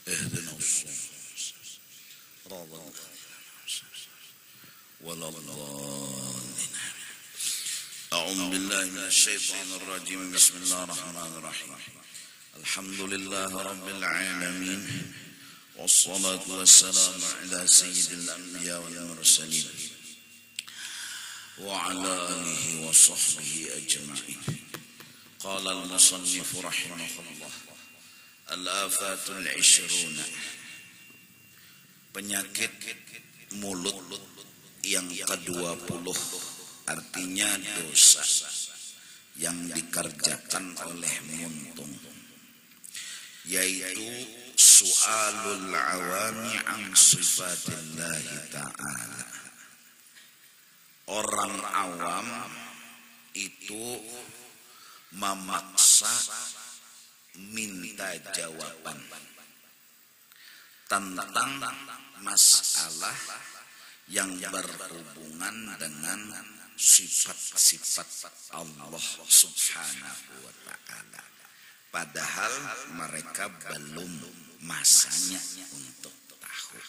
اهدنا الصراط ولا الضالين. أعوذ بالله من الشيطان الرجيم. بسم الله الرحمن الرحيم. الحمد لله رب العالمين، والصلاة والسلام على سيد الأنبياء والمرسلين وعلى آله وصحبه أجمعين. قال المصنف رحمه الله: الآفات العشرون. Penyakit mulut yang ke-20, artinya dosa yang dikerjakan oleh muntung, yaitu su'alul awami an sifatillahi ta'ala. Orang awam itu memaksa minta jawaban tentang masalah yang berhubungan dengan sifat-sifat Allah Subhanahu wa ta'ala, padahal mereka belum masanya untuk tahu.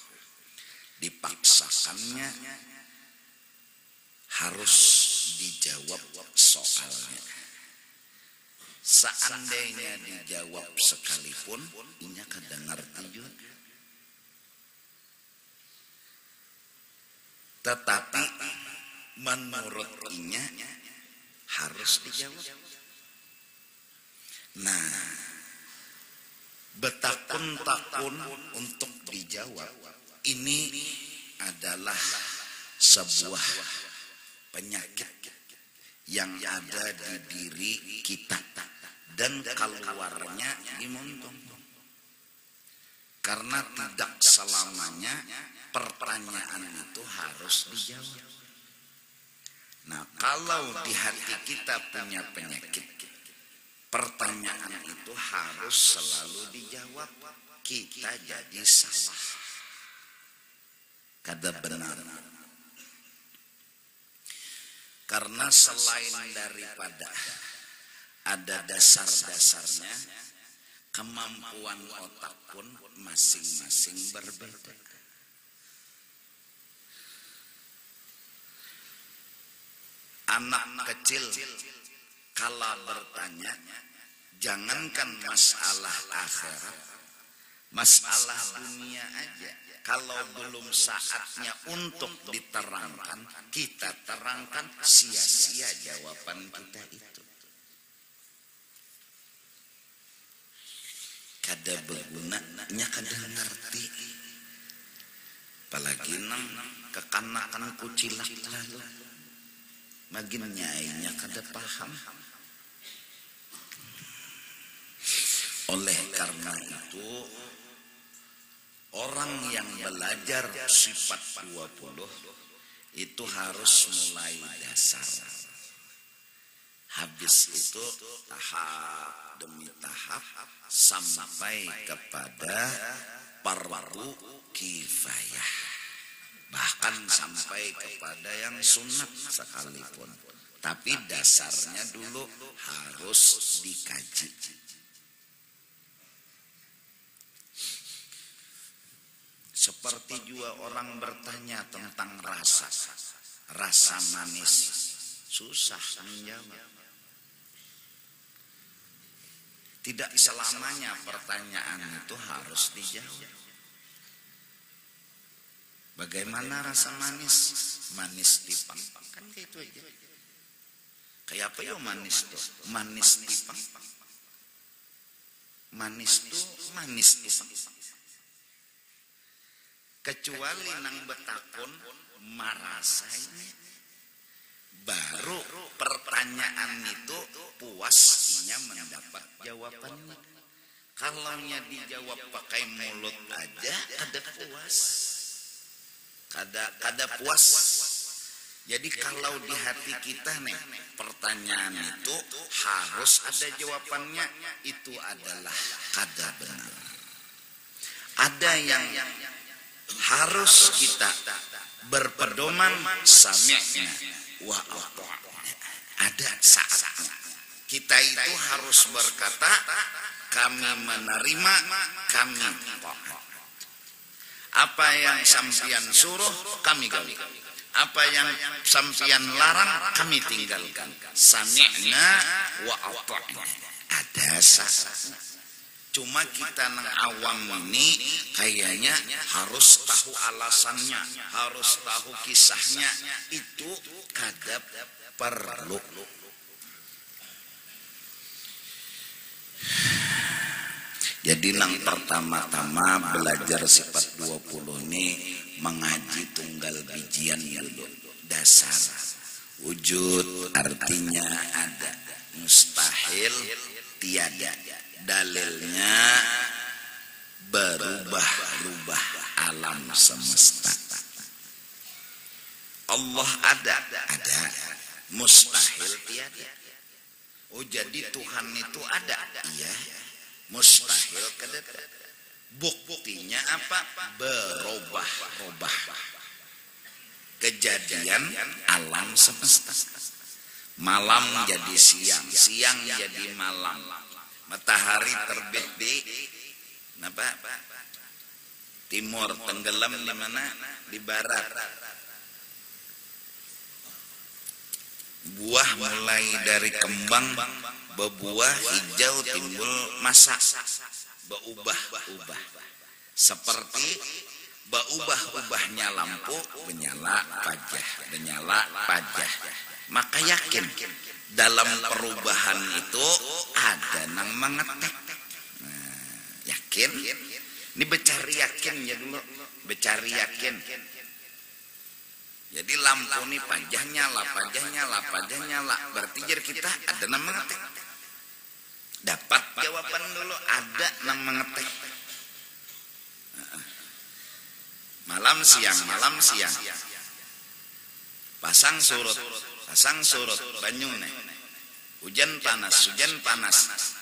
Dipaksakannya harus dijawab soalnya. Seandainya dijawab sekalipun, inya kadang ngerti juga. Tetapi menurut inya harus dijawab. Nah, betakun-takun untuk dijawab ini adalah sebuah penyakit yang ada di diri kita dan keluarnya di muntung. Karena tidak selamanya pertanyaan itu harus dijawab. Nah, kalau di hati kita punya penyakit, pertanyaan itu harus selalu dijawab, kita jadi salah, kada benar. Karena selain daripada ada dasar-dasarnya, kemampuan otak pun masing-masing berbeda. Anak kecil kalau bertanya, jangankan masalah akhirat, masalah dunia aja, kalau belum saatnya untuk diterangkan, kita terangkan, sia-sia jawaban kita itu. Kada bergunanya, kada ngerti. Apalagi nang kekanakan kucilak lalu, makin nyainya kada paham. Oleh karena itu, orang yang belajar sifat 20 itu harus mulai dasar. Habis itu tahap demi tahap sampai kepada fardu kifayah, bahkan sampai kepada yang sunat sekalipun. Tapi dasarnya dulu harus dikaji. Seperti juga orang bertanya tentang rasa manis, susah menjawab. Tidak selamanya pertanyaan itu harus dijawab. Bagaimana rasa manis? Manis tipang, kan gitu aja. Kayak apa ya manis tuh? Manis tipang. Manis tuh manis tipang. Kecuali nang betakun marasainya, baru pertanyaan itu puas inya mendapat jawabannya. Kalau nya dijawab pakai mulut aja, kada puas, kada puas. Jadi kalau di hati kita nih, pertanyaan itu harus ada jawabannya, itu adalah kada benar. Ada yang harus kita berpedoman sami'na wa ata'na. Ada saatnya kita itu harus berkata, kami menerima, kami taat. Apa yang sampian suruh kami gawi. Apa yang sampian larang kami tinggalkan. Sami'na wa ata'na. Ada sasa. Cuma kita nang awam ini kayaknya harus tahu alasannya, harus tahu kisahnya. Itu kadap perlu. Jadi nang pertama-tama belajar sifat 20 ini mengaji tunggal bijian dulu. Dasar. Wujud artinya ada. Mustahil tiada. Dalilnya berubah-ubah alam semesta. Allah ada. Mustahil tiada. Oh jadi Tuhan itu ada. Iya. Mustahil kedeta. Buktinya apa? Berubah-ubah. Kejadian alam semesta. Malam jadi siang, siang jadi malam. Matahari terbit di timur, tenggelam di mana? Di barat. Buah mulai dari kembang, berbuah hijau timbul masak, berubah-ubah. Seperti berubah-ubahnya lampu, menyala pajah. Maka yakin dalam perubahan itu ada nang mengetek. Yakin? Ini becari yakin ya dulu, becari yakin. Jadi lampu ini pajah nyala. Berarti jadi kita ada nang mengetek. Dapat jawaban dulu, ada nang mengetek. Malam siang. Pasang surut banyune. Hujan panas.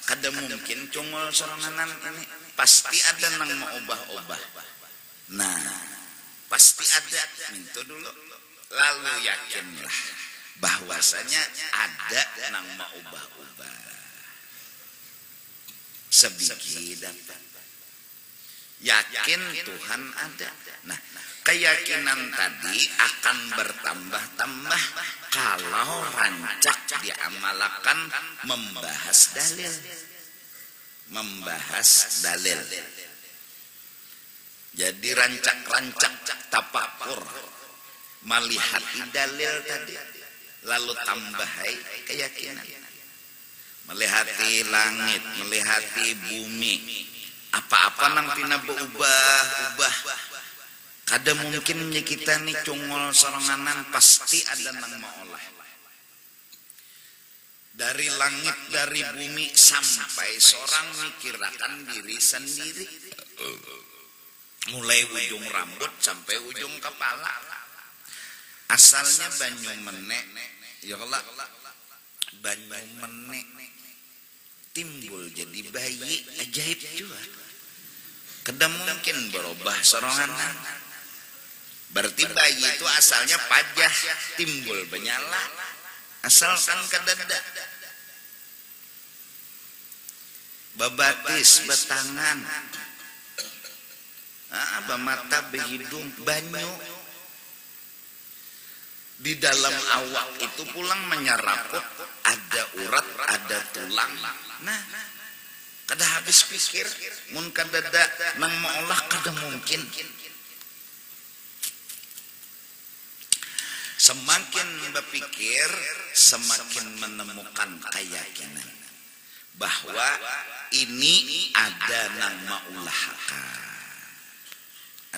Kada mungkin cungul soranganan ini. Pasti ada nang mau ubah-ubah. Nah, pasti ada. Mintu dulu. Lalu yakinlah bahwasanya ada nang mau ubah-ubah. Sebiji dapat. Yakin Tuhan ada. Nah, keyakinan tadi akan bertambah-tambah kalau rancak diamalkan membahas dalil. Jadi rancak tapakur melihat dalil tadi, lalu tambahai keyakinan. Melihati langit, melihati bumi, apa-apa nang tina berubah. Kada mungkin kita nih cungol soranganan, pasti ada nang maolah. Dari langit, dari bumi, sampai seorang mikirakan diri sendiri. Mulai ujung rambut sampai ujung kepala. Asalnya banyu menek, ya Allah, banyu menek timbul jadi bayi, ajaib juga. Kada mungkin berubah soranganan. Berarti bayi itu asalnya pajah, timbul menyala, asalkan kadada. Babatis, batangan, bamata, behidung, banyu. Di dalam awak itu pulang menyeraput, ada urat, ada tulang. Nah, kada habis pikir, mun kadada nang maolah kada mungkin. Semakin berpikir, semakin menemukan keyakinan bahwa ini ada nang maulahakan.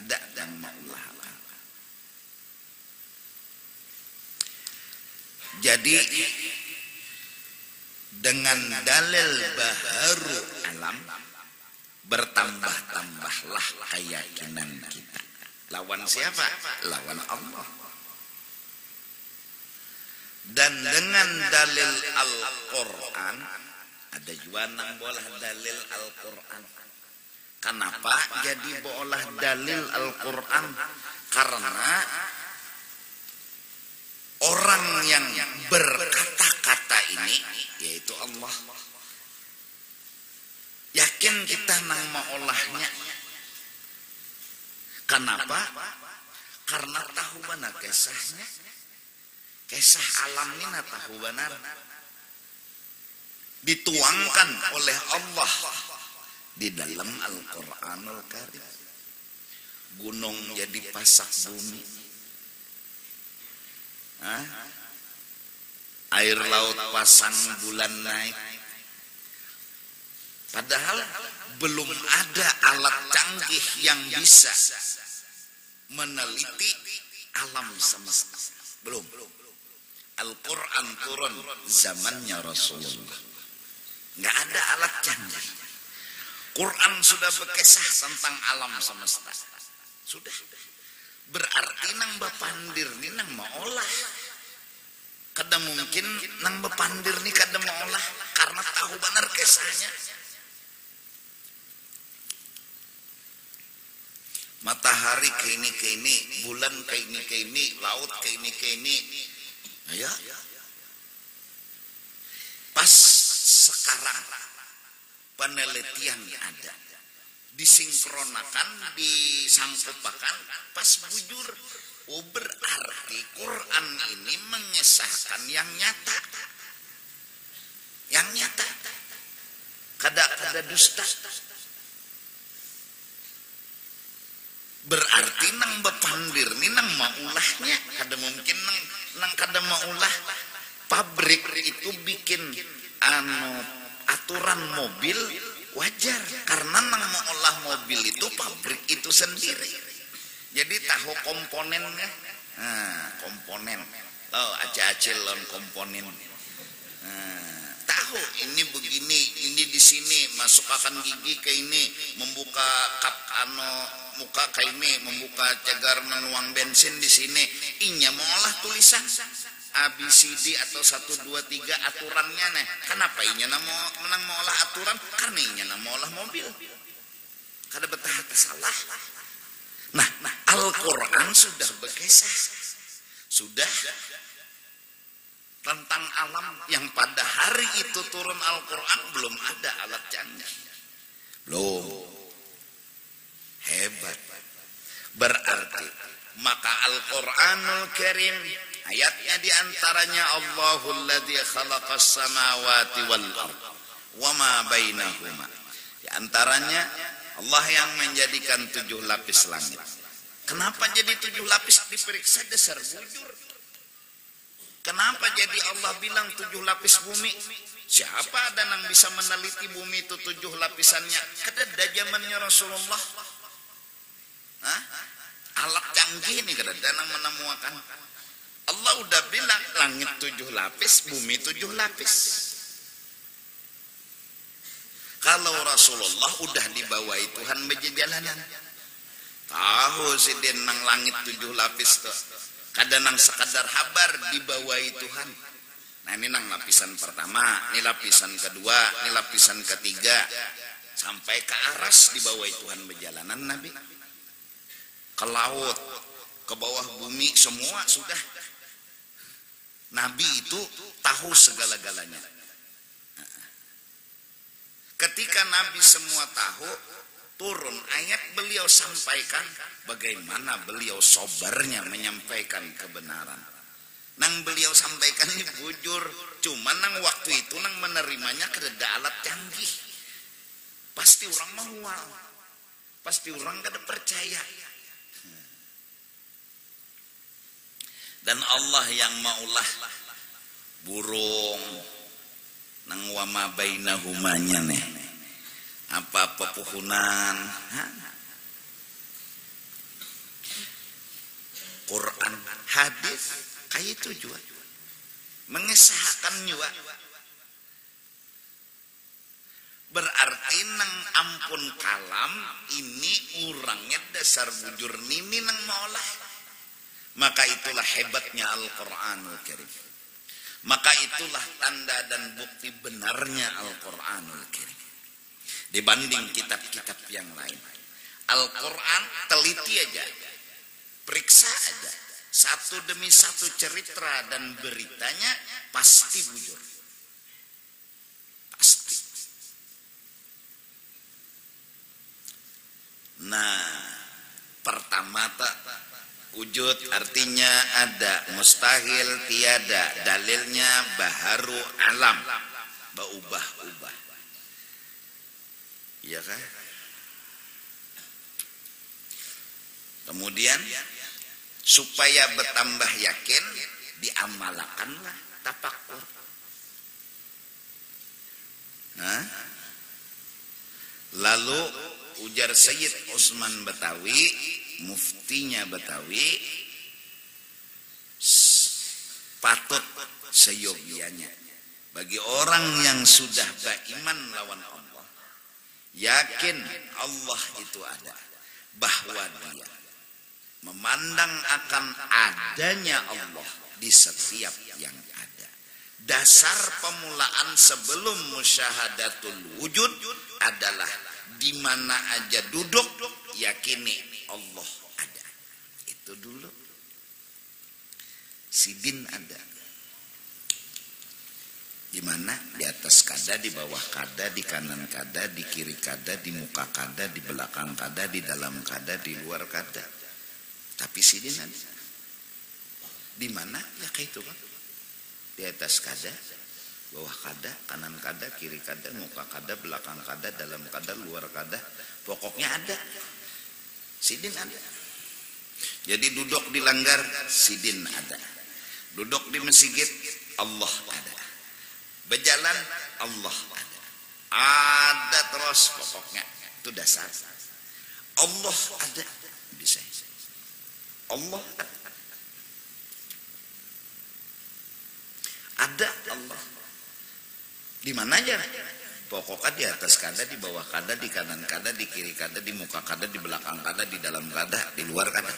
Ada nang maulahakan. Jadi dengan dalil baharu alam bertambah-tambahlah keyakinan kita. Lawan siapa? Lawan Allah. Dan dengan dalil Al-Quran, ada juga nang bolah dalil Al-Quran. Kenapa jadi bolah dalil Al-Quran? Karena orang yang berkata-kata ini yaitu Allah. Yakin kita nang maolahnya. Kenapa? Karena tahu benar kisahnya. Kisah alam ini tahu benar. Dituangkan oleh Allah di dalam Al-Quranul Karim. Gunung jadi pasak bumi. Air laut pasang, bulan naik. Padahal belum ada alat canggih yang bisa meneliti alam semesta. Belum. Al-Quran turun zamannya Rasulullah. Nggak ada alat canggih. Quran sudah berkisah tentang alam semesta. Sudah. Berarti nang bapandir ni nang maolah. Kada mungkin nang bapandir ni kada maolah karena tahu benar kisahnya. Matahari ke ini, bulan ke ini, laut ke ini. Ya. Pas sekarang penelitian ada. Disinkronakan, disangkupakan, pas bujur. Oh, berarti Quran ini mengesahkan yang nyata. Yang nyata. Kada dusta. Berarti nang bepandir ni nang maulahnya. Kada mungkin nang kada maulah. Pabrik itu bikin aturan mobil wajar karena nang mengolah mobil itu pabrik itu sendiri. Jadi tahu komponennya. Komponen. Oh, acil lawan komponen. Tahu ini begini, ini di sini masukkan gigi ke ini, membuka kap muka ke ini, membuka cagar menuang bensin di sini. Inya mengolah tulisan ABCD atau 1 2 3 aturannya nih. Kenapa inya menang mengolah aturan? Karena inya mengolah mobil. Kada betah salah. Nah, Al-Quran sudah berkisah. Sudah tentang alam yang pada hari itu turun Al-Quran belum ada alat canggih. Belum. Hebat. Berarti maka Al-Quranul Karim ayatnya diantaranya Allahul ladzi khalaqas samawati wal ard wa ma bainahuma. Di antaranya Allah yang menjadikan 7 lapis langit. Kenapa jadi 7 lapis? Diperiksa dasar bujur. Kenapa jadi Allah bilang 7 lapis bumi? Siapa ada yang bisa meneliti bumi itu 7 lapisannya? Kada zamannya Rasulullah. Alat canggih ini kada ada yang menemukan. Allah udah bilang langit 7 lapis, bumi 7 lapis. Kalau Rasulullah udah dibawahi Tuhan berjalanan. Tahu si dia nang langit 7 lapis tuh. Kadang nang sekadar habar dibawahi Tuhan. Nah ini nang lapisan pertama, ini lapisan kedua, ini lapisan ketiga. Sampai ke aras dibawahi Tuhan berjalanan Nabi. Ke laut, ke bawah bumi semua sudah. Nabi itu tahu segala-galanya. Ketika Nabi semua tahu, turun ayat beliau sampaikan bagaimana beliau sabarnya menyampaikan kebenaran. Nang beliau sampaikan ini bujur, cuman nang waktu itu nang menerimanya kada alat canggih. Pasti orang mahal, pasti orang kada percaya. Dan Allah yang maulah burung nang wama bainahumanya nih. Apa pepohonan, Quran, hadis, kayak itu juga mengesahkan juga. Berarti nang ampun kalam ini orangnya dasar bujur nini nang maulah. Maka itulah hebatnya Al-Quranul Karim. Maka itulah tanda dan bukti benarnya Al-Quranul Karim dibanding kitab-kitab yang lain. Al-Quran teliti aja, periksa aja, satu demi satu cerita dan beritanya pasti bujur, pasti. Nah, pertama mata wujud artinya ada, mustahil tiada, dalilnya baharu alam, berubah-ubah. Iya kan? Kemudian supaya bertambah yakin diamalkanlah tafakur. Lalu ujar Sayyid Utsman Betawi, muftinya Betawi, patut seyogianya bagi orang yang sudah beriman lawan Allah, yakin Allah itu ada, bahwa dia memandang akan adanya Allah di setiap yang ada. Dasar pemulaan sebelum musyahadatul wujud adalah di mana aja duduk yakini Allah ada. Itu dulu. Sidin ada. Di mana? Di atas kada, di bawah kada, di kanan kada, di kiri kada, di muka kada, di belakang kada, di dalam kada, di luar kada. Tapi sidin ada. Di mana? Ya kayak itu kan. Di atas kada, bawah kada, kanan kada, kiri kada, muka kada, belakang kada, dalam kada, luar kada. Pokoknya ada. Sidin ada. Jadi duduk di langgar, sidin ada. Duduk di masjid, Allah ada. Berjalan, Allah ada. Ada terus pokoknya. Itu dasar. Allah ada. Bisa. Allah ada. Ada Allah. Di mana aja? Pokoknya di atas kada, di bawah kada, di kanan kada, di kiri kada, di muka kada, di belakang kada, di dalam kada, di luar kada.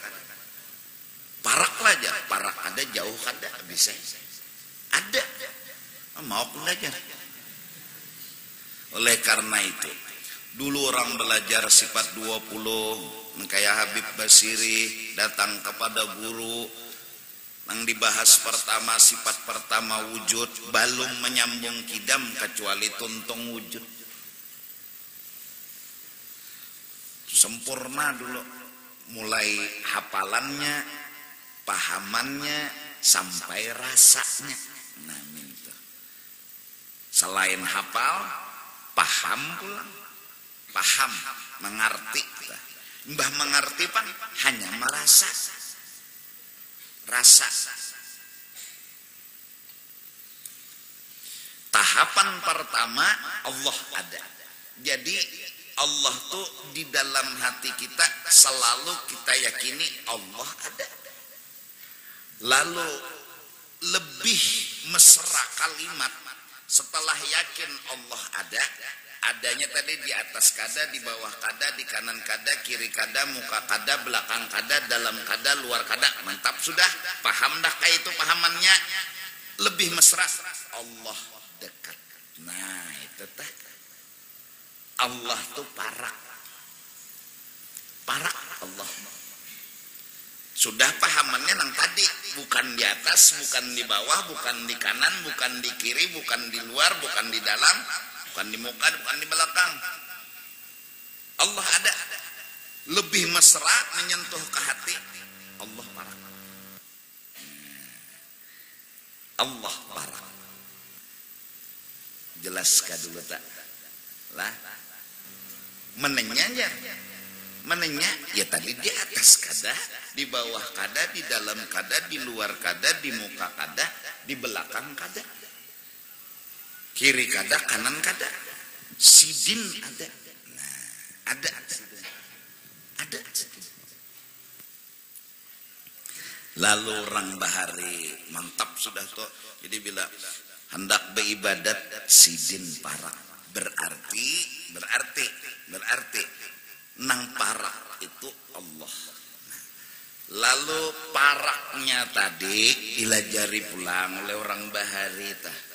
Paraklah aja, parak kada, jauh kada, bisa. Ada. Mau belajar. Oleh karena itu, dulu orang belajar sifat 20, kayak Habib Basiri datang kepada guru. Yang dibahas pertama sifat pertama wujud, belum menyambung kidam kecuali tuntung wujud. Sempurna dulu, mulai hafalannya, pahamannya sampai rasanya. Nah itu. Selain hafal, paham pula. Paham, mengerti. Mbah mengerti pak hanya merasa. Rasa. Tahapan pertama Allah ada. Jadi Allah tuh di dalam hati kita selalu kita yakini Allah ada. Lalu lebih mesra kalimat setelah yakin Allah ada. Adanya tadi di atas kada, di bawah kada, di kanan kada, kiri kada, muka kada, belakang kada, dalam kada, luar kada. Mantap sudah. Paham dah kayak itu pahamannya. Lebih mesra. Allah dekat. Nah itu teh. Allah tuh parak. Parak Allah. Sudah pahamannya yang tadi. Bukan di atas, bukan di bawah, bukan di kanan, bukan di kiri, bukan di luar, bukan di dalam. Bukan di muka, bukan di belakang. Allah ada. Lebih mesra menyentuh ke hati. Allah parah. Allah parah. Jelaskan dulu tak? Lah. Menenya aja. Menenya ya tadi di atas kada, di bawah kada, di dalam kada, di luar kada, di muka kada, di belakang kada. Kiri kada, kanan kada. Sidin ada. Nah, ada. Ada. Lalu orang bahari mantap sudah tuh. Jadi bila hendak beribadat sidin parak. Berarti nang parak itu Allah. Lalu paraknya tadi dilajari pulang oleh orang bahari tah.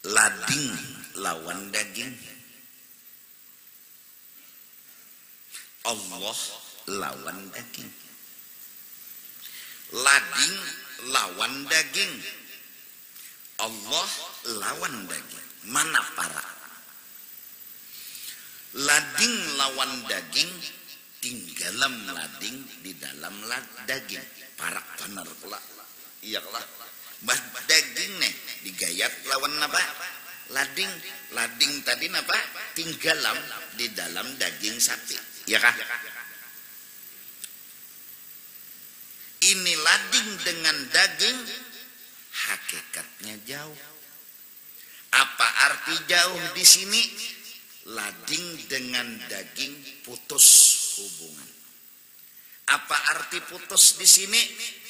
Lading lawan daging. Allah lawan daging. Lading lawan daging. Allah lawan daging. Mana para? lading lawan daging, tinggalam lading di dalam daging. Parak benar pula. Iya lah. Bah daging nih digayat lawan apa? Lading. Lading tadi apa? Tinggalam di dalam daging sapi. Iya kah? Ini lading dengan daging, hakikatnya jauh. Apa arti jauh di sini? Lading dengan daging putus hubungan. Apa arti putus di sini?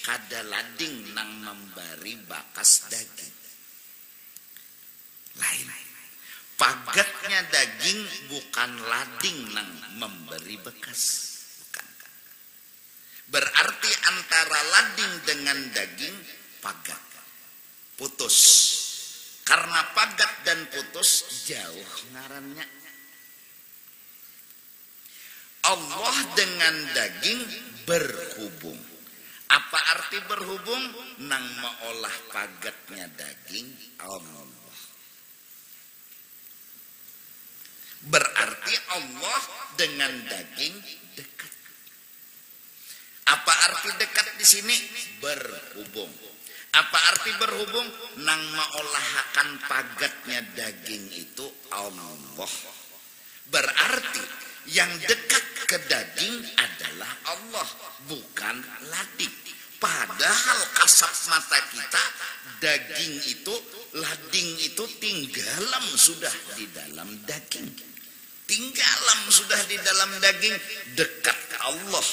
Kada lading nang memberi bakas daging. Lain. Pagatnya daging bukan lading nang memberi bekas. Berarti antara lading dengan daging pagat. Putus. Karena pagat dan putus jauh ngarannya. Allah dengan daging berhubung. Apa arti berhubung? Nang meolah pagatnya daging Allah. Berarti Allah dengan daging dekat. Apa arti dekat di sini? Berhubung. Apa arti berhubung? Nang meolahkan pagatnya daging itu Allah. Berarti yang dekat ke daging adalah Allah, bukan lading. Padahal kasat mata kita, daging itu, lading itu tinggalam sudah di dalam daging. Tinggalam sudah di dalam daging, dekat Allah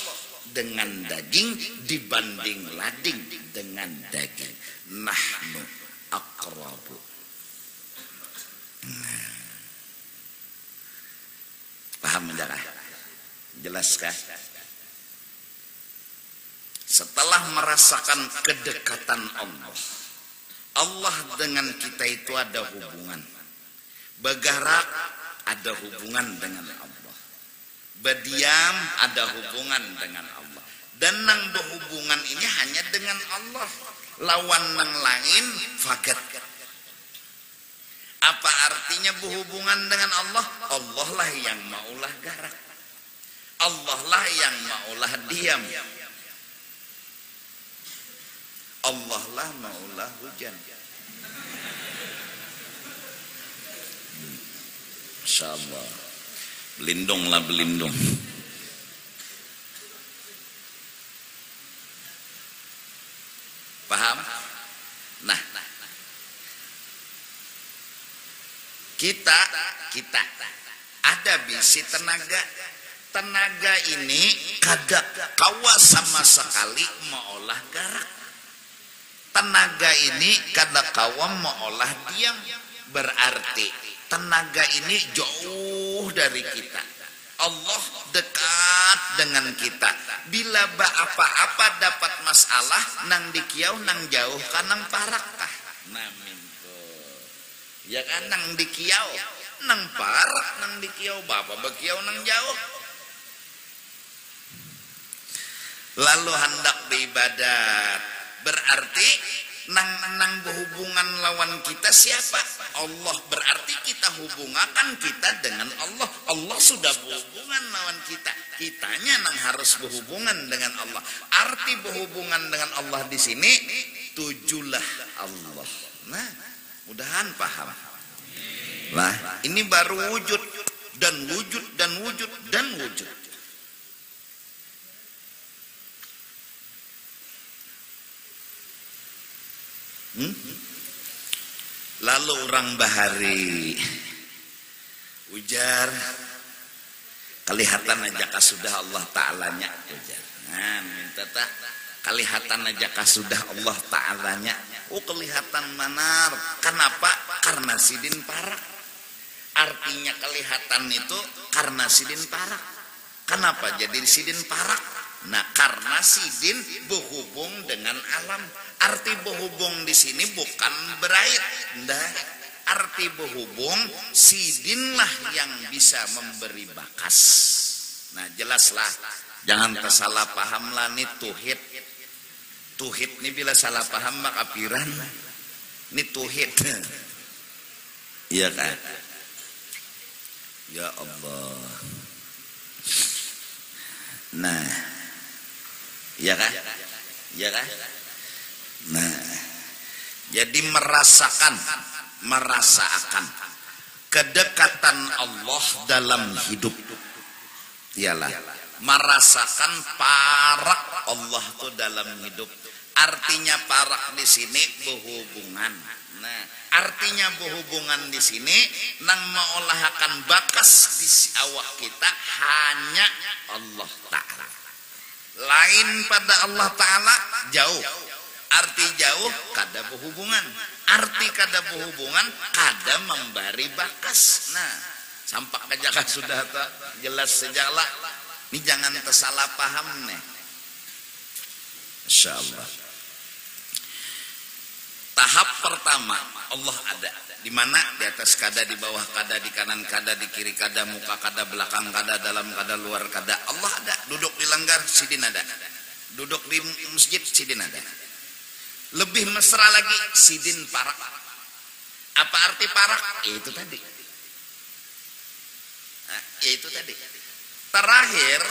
dengan daging dibanding lading dengan daging. Nahnu aqrabu. Paham enggak? Jelaskah? Setelah merasakan kedekatan Allah, Allah dengan kita itu ada hubungan. Bergerak ada hubungan dengan Allah. Berdiam ada hubungan dengan Allah. Dan nang berhubungan ini hanya dengan Allah. Lawan nang lain fagat. Apa artinya berhubungan dengan Allah? Allah lah yang maulah garak. Allah lah yang maulah diam. Allah lah maulah hujan. Masya Allah. Belindunglah belindung. Paham? Nah, kita ada bisi tenaga. Tenaga ini kada kawa sama sekali meolah garak. Tenaga ini kada kawa meolah diam. Berarti tenaga ini jauh dari kita. Allah dekat dengan kita. Bila apa-apa dapat masalah, nang dikiau nang jauh kanang parakah. Nah minto. Ya kan nang dikiau, nang parak nang dikiau, bapak bekiau nang jauh. Lalu hendak beribadat. Berarti nang berhubungan lawan kita siapa? Allah. Berarti kita hubungakan kita dengan Allah. Allah sudah berhubungan lawan kita. Kitanya nang harus berhubungan dengan Allah. Arti berhubungan dengan Allah di sini, tujulah Allah. Nah, mudahan paham. Nah, ini baru wujud dan wujud dan wujud dan wujud. Lalu orang bahari ujar, kelihatan aja sudah Allah Ta'alanya ujar. Nah, minta tak kelihatan aja sudah Allah Ta'alanya. Oh, kelihatan manar. Kenapa? Karena sidin parak. Artinya kelihatan itu karena sidin parak. Kenapa jadi sidin parak? Nah, karena sidin berhubung dengan alam. Arti berhubung di sini bukan berair, ndak. Arti berhubung sidinlah yang bisa memberi bakas. Nah, jelaslah. Jangan tersalah paham lah nih tuhid. Tuhid nih bila salah paham maka piran. Ini tuhid. Iya kan? Ya Allah. Nah, ya kan? Ya kan? Nah, jadi merasakan kedekatan Allah dalam hidup. Iyalah, merasakan parak Allah itu dalam hidup. Artinya parak di sini berhubungan. Nah, artinya berhubungan di sini nang mengolahkan bakas di awak kita hanya Allah Ta'ala. Lain pada Allah Ta'ala jauh. Arti jauh kada berhubungan. Arti kada berhubungan kada memberi bakas. Nah, sampak aja kan sudah tak jelas sejala. Ini jangan tersalah paham nih. Insyaallah. Tahap pertama Allah ada. Di mana? Di atas kada, di bawah kada, di kanan kada, di kiri kada, muka kada, belakang kada, dalam kada, luar kada. Allah ada. Duduk di langgar, sidin ada. Duduk di masjid, sidin ada. Lebih mesra lagi, sidin parak. Apa arti parak? Itu tadi. Nah, itu tadi. Terakhir.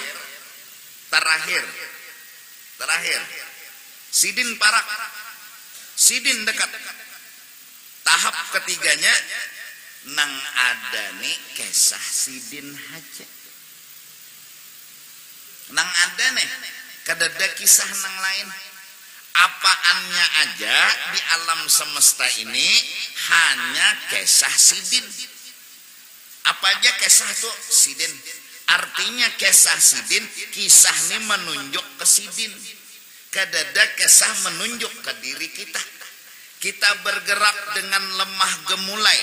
Sidin parak. Sidin dekat. Tahap ketiganya nang ada nih kisah sidin haja. Nang ada nih kadada kisah nang lain. Apaannya aja di alam semesta ini hanya kisah sidin. Apa aja kisah itu sidin. Artinya kisah sidin, kisah ini menunjuk ke sidin. Kadada kisah menunjuk ke diri kita. Kita bergerak dengan lemah gemulai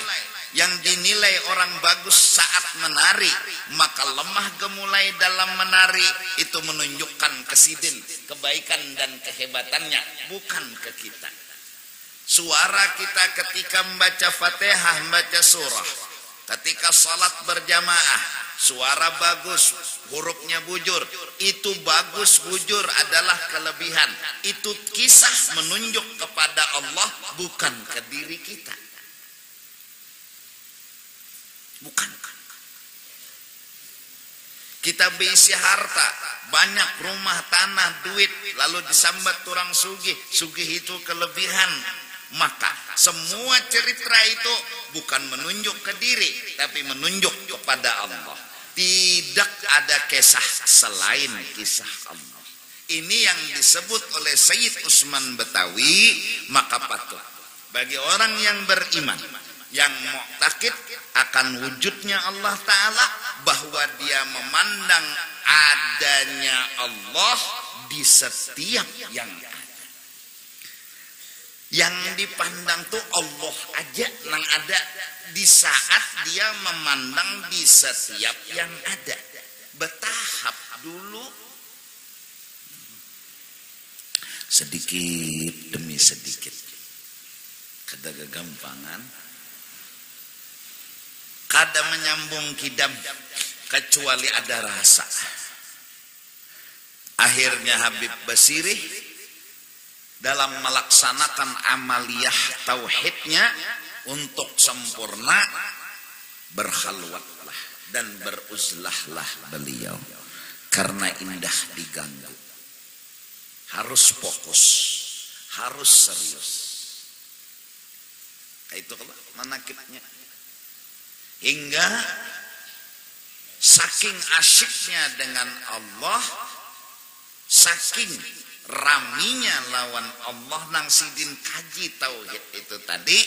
yang dinilai orang bagus saat menari, maka lemah gemulai dalam menari itu menunjukkan ke sidin, kebaikan dan kehebatannya, bukan ke kita. Suara kita ketika membaca Fatihah, membaca surah, ketika salat berjamaah, suara bagus, hurufnya bujur, itu bagus bujur adalah kelebihan. Itu kisah menunjuk kepada Allah, bukan ke diri kita. Bukan. Kita berisi harta, banyak rumah, tanah, duit, lalu disambat orang sugih. Sugih itu kelebihan. Maka semua cerita itu bukan menunjuk ke diri, tapi menunjuk kepada Allah. Tidak ada kisah selain kisah Allah. Ini yang disebut oleh Sayyid Utsman Betawi. Maka patut bagi orang yang beriman, yang mu'taqid akan wujudnya Allah Ta'ala, bahwa dia memandang adanya Allah di setiap yang ada. Yang dipandang tuh Allah aja yang ada di saat dia memandang di setiap yang ada. Bertahap dulu, sedikit demi sedikit. Kada kegampangan, kada menyambung kidam kecuali ada rasa. Akhirnya Habib Basiri dalam melaksanakan amaliyah tauhidnya untuk sempurna, berkhalwatlah dan beruzlahlah beliau karena indah diganggu. Harus fokus, harus serius. Itu kalau manakibnya. Hingga saking asyiknya dengan Allah, saking raminya lawan Allah nang sidin kaji tauhid itu tadi,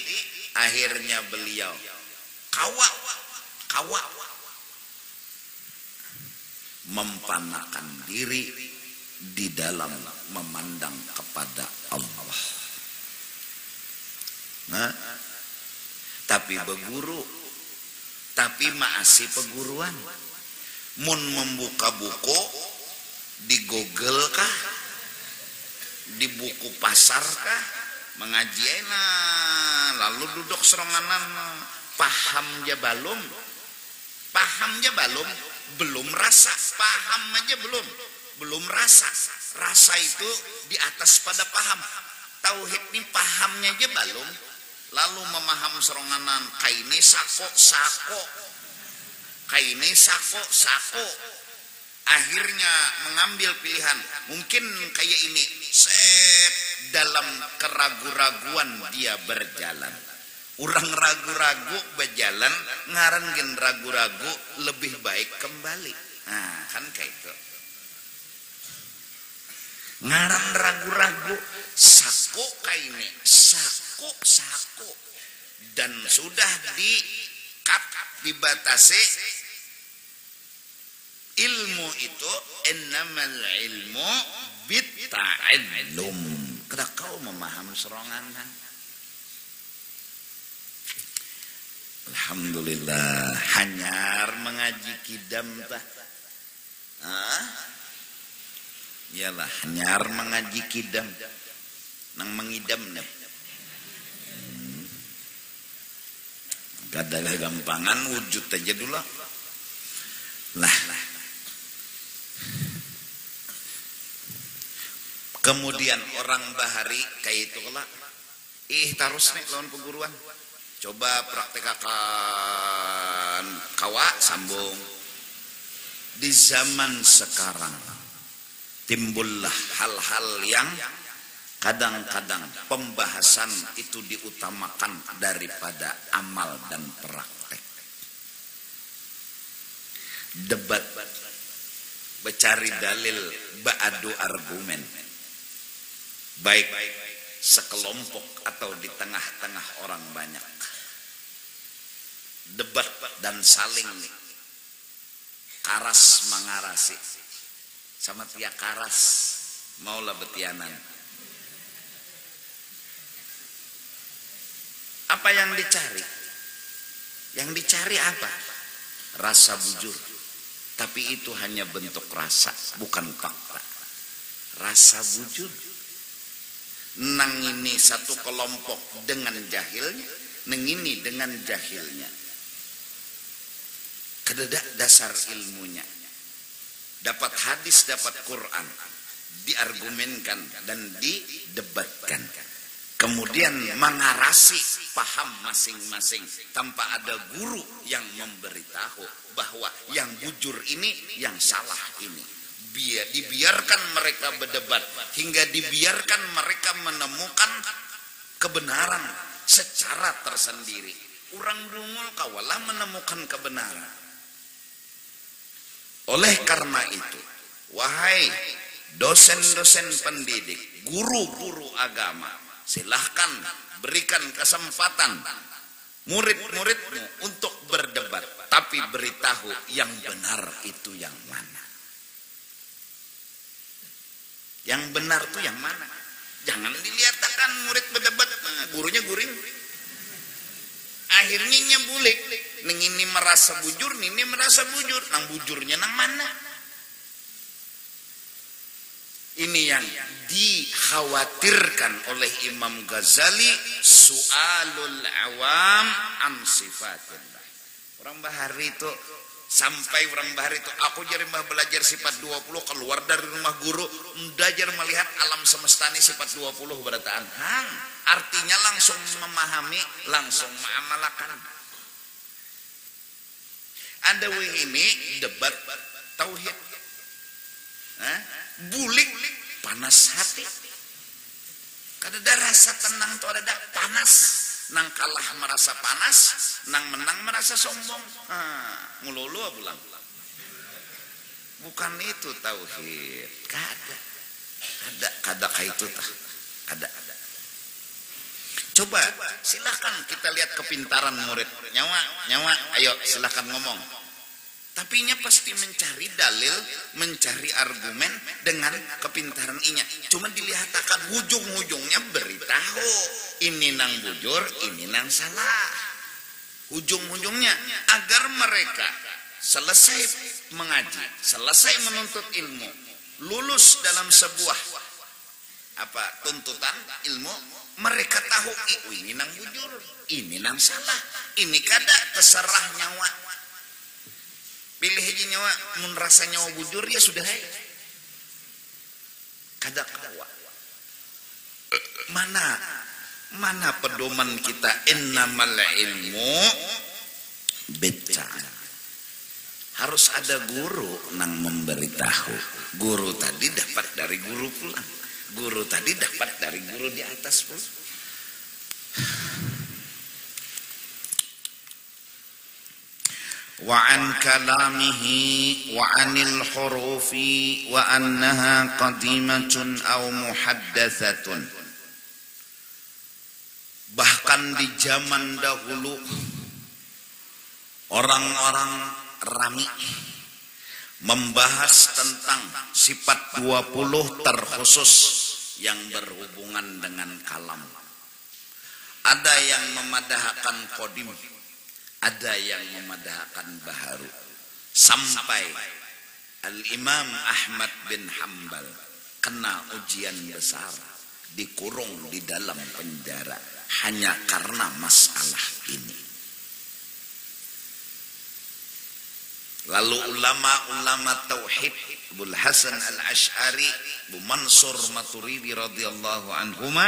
akhirnya beliau kawa mempanakan diri di dalam memandang kepada Allah. Nah, tapi berguru, tapi masih peguruan. Mun membuka buku di Google kah, di buku pasar kah, mengaji lalu duduk seronganan, paham aja belum rasa, paham aja belum rasa. Rasa itu di atas pada paham. Tauhid ini pahamnya aja belum, lalu memaham seronganan kaini sako kaini sako. Akhirnya mengambil pilihan, mungkin kayak ini, dalam keragu-raguan dia berjalan. Orang ragu-ragu berjalan, ngarengin ragu-ragu lebih baik kembali. Nah, kan kayak itu. Ngarang ragu-ragu, sako kaini, sako. Dan sudah dibatasi. Ilmu itu innamal ilmu bitta'allum. Kada kau memaham serongan. Alhamdulillah, hanyar mengaji kidam tah. Iyalah, hanyar mengaji kidam. Nang mengidam deh. Kada gampangan wujud aja dulu. Lah. Kemudian orang bahari kayak itu kelak. Terus nih lawan perguruan. Coba praktikakan kawa sambung. Di zaman sekarang timbullah hal-hal yang kadang-kadang pembahasan itu diutamakan daripada amal dan praktek. Debat, mencari dalil, beradu argumen, baik sekelompok atau di tengah-tengah orang banyak. Debat dan saling karas mengarasi. Sama tiak karas maulah betianan. Apa yang dicari? Yang dicari apa? Rasa bujur. Tapi itu hanya bentuk rasa, bukan fakta. Rasa bujur. Nang ini satu kelompok dengan jahilnya, nang ini dengan jahilnya. Kedadak dasar ilmunya. Dapat hadis, dapat Quran, diargumenkan dan didebatkan. Kemudian mengarasi paham masing-masing tanpa ada guru yang memberitahu bahwa yang bujur ini, yang salah ini. Dibiarkan mereka berdebat hingga dibiarkan mereka menemukan kebenaran secara tersendiri. Orang dungul kawalah menemukan kebenaran. Oleh karena itu, wahai dosen-dosen pendidik, guru-guru agama, silahkan berikan kesempatan murid-muridmu untuk berdebat, tapi beritahu yang benar itu yang mana. Yang benar itu yang mana? Jangan dilihatkan murid berdebat, gurunya guring. Akhirnya nyebulik, ini merasa bujur, ini merasa bujur. Nang bujurnya nang mana? Ini yang dikhawatirkan oleh Imam Ghazali, su'alul awam an sifatillah. Orang bahari itu, sampai orang bahari itu, aku jadi belajar sifat 20, keluar dari rumah guru, belajar melihat alam semesta ini sifat 20 berataan. Artinya langsung memahami, langsung mengamalkan. Ada ini debat tauhid. Bulik panas hati. Kada rasa tenang tuh ada panas. Nang kalah merasa panas, nang menang merasa sombong. Ngululu pulang. Bukan itu tauhid. Kada kayak itu tah. Ada. Coba silahkan kita lihat kepintaran murid. Nyawa, ayo silahkan ngomong. Tapi nya pasti mencari dalil, mencari argumen dengan kepintaran inya. Cuma dilihatkan ujung-ujungnya beritahu. Ini nang bujur, ini nang salah. Ujung-ujungnya agar mereka selesai mengaji, selesai menuntut ilmu, lulus dalam sebuah tuntutan ilmu, mereka tahu ini nang bujur, ini nang salah, ini kada terserah nyawa. Pilih aja nyawa, mun rasa nyawa bujur ya sudah. Kada kawa. Mana pedoman kita innamal ilmu bitta'allum. Harus ada guru nang memberitahu. Guru tadi dapat dari guru pula. Guru tadi dapat dari guru di atas pula. Wa an kalamihi wa anil hurufi wa annaha qadimatun aw muhaddatsatun. Bahkan di zaman dahulu orang-orang rami membahas tentang sifat 20 terkhusus yang berhubungan dengan kalam. Ada yang memadahkan qadim, ada yang memadahkan baharu. Sampai Al-Imam Ahmad bin Hanbal kena ujian besar, dikurung di dalam penjara hanya karena masalah ini. Lalu ulama-ulama tauhid, Abul Hasan Al-Asy'ari, Bu Mansur Maturidi radhiyallahu anhuma,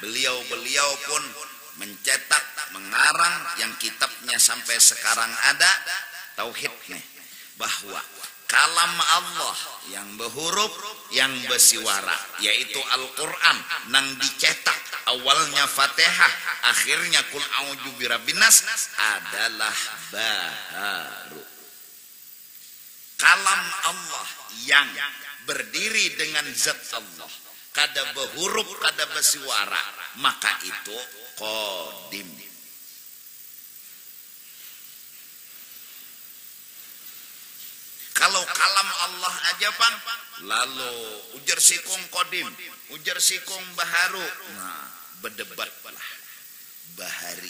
beliau-beliau pun mencetak, mengarang yang kitabnya sampai sekarang ada tauhidnya, bahwa kalam Allah yang berhuruf, yang bersuara, yaitu Al-Quran, nang dicetak awalnya Fatihah, akhirnya Qul a'udzu birabbin nas, adalah baharu. Kalam Allah yang berdiri dengan zat Allah, kada berhuruf, kada bersuara, maka itu qadim. Kalau kalam Allah aja Bang, lalu ujar sikung qadim, ujar sikung baharu. Nah, berdebatlah bahari.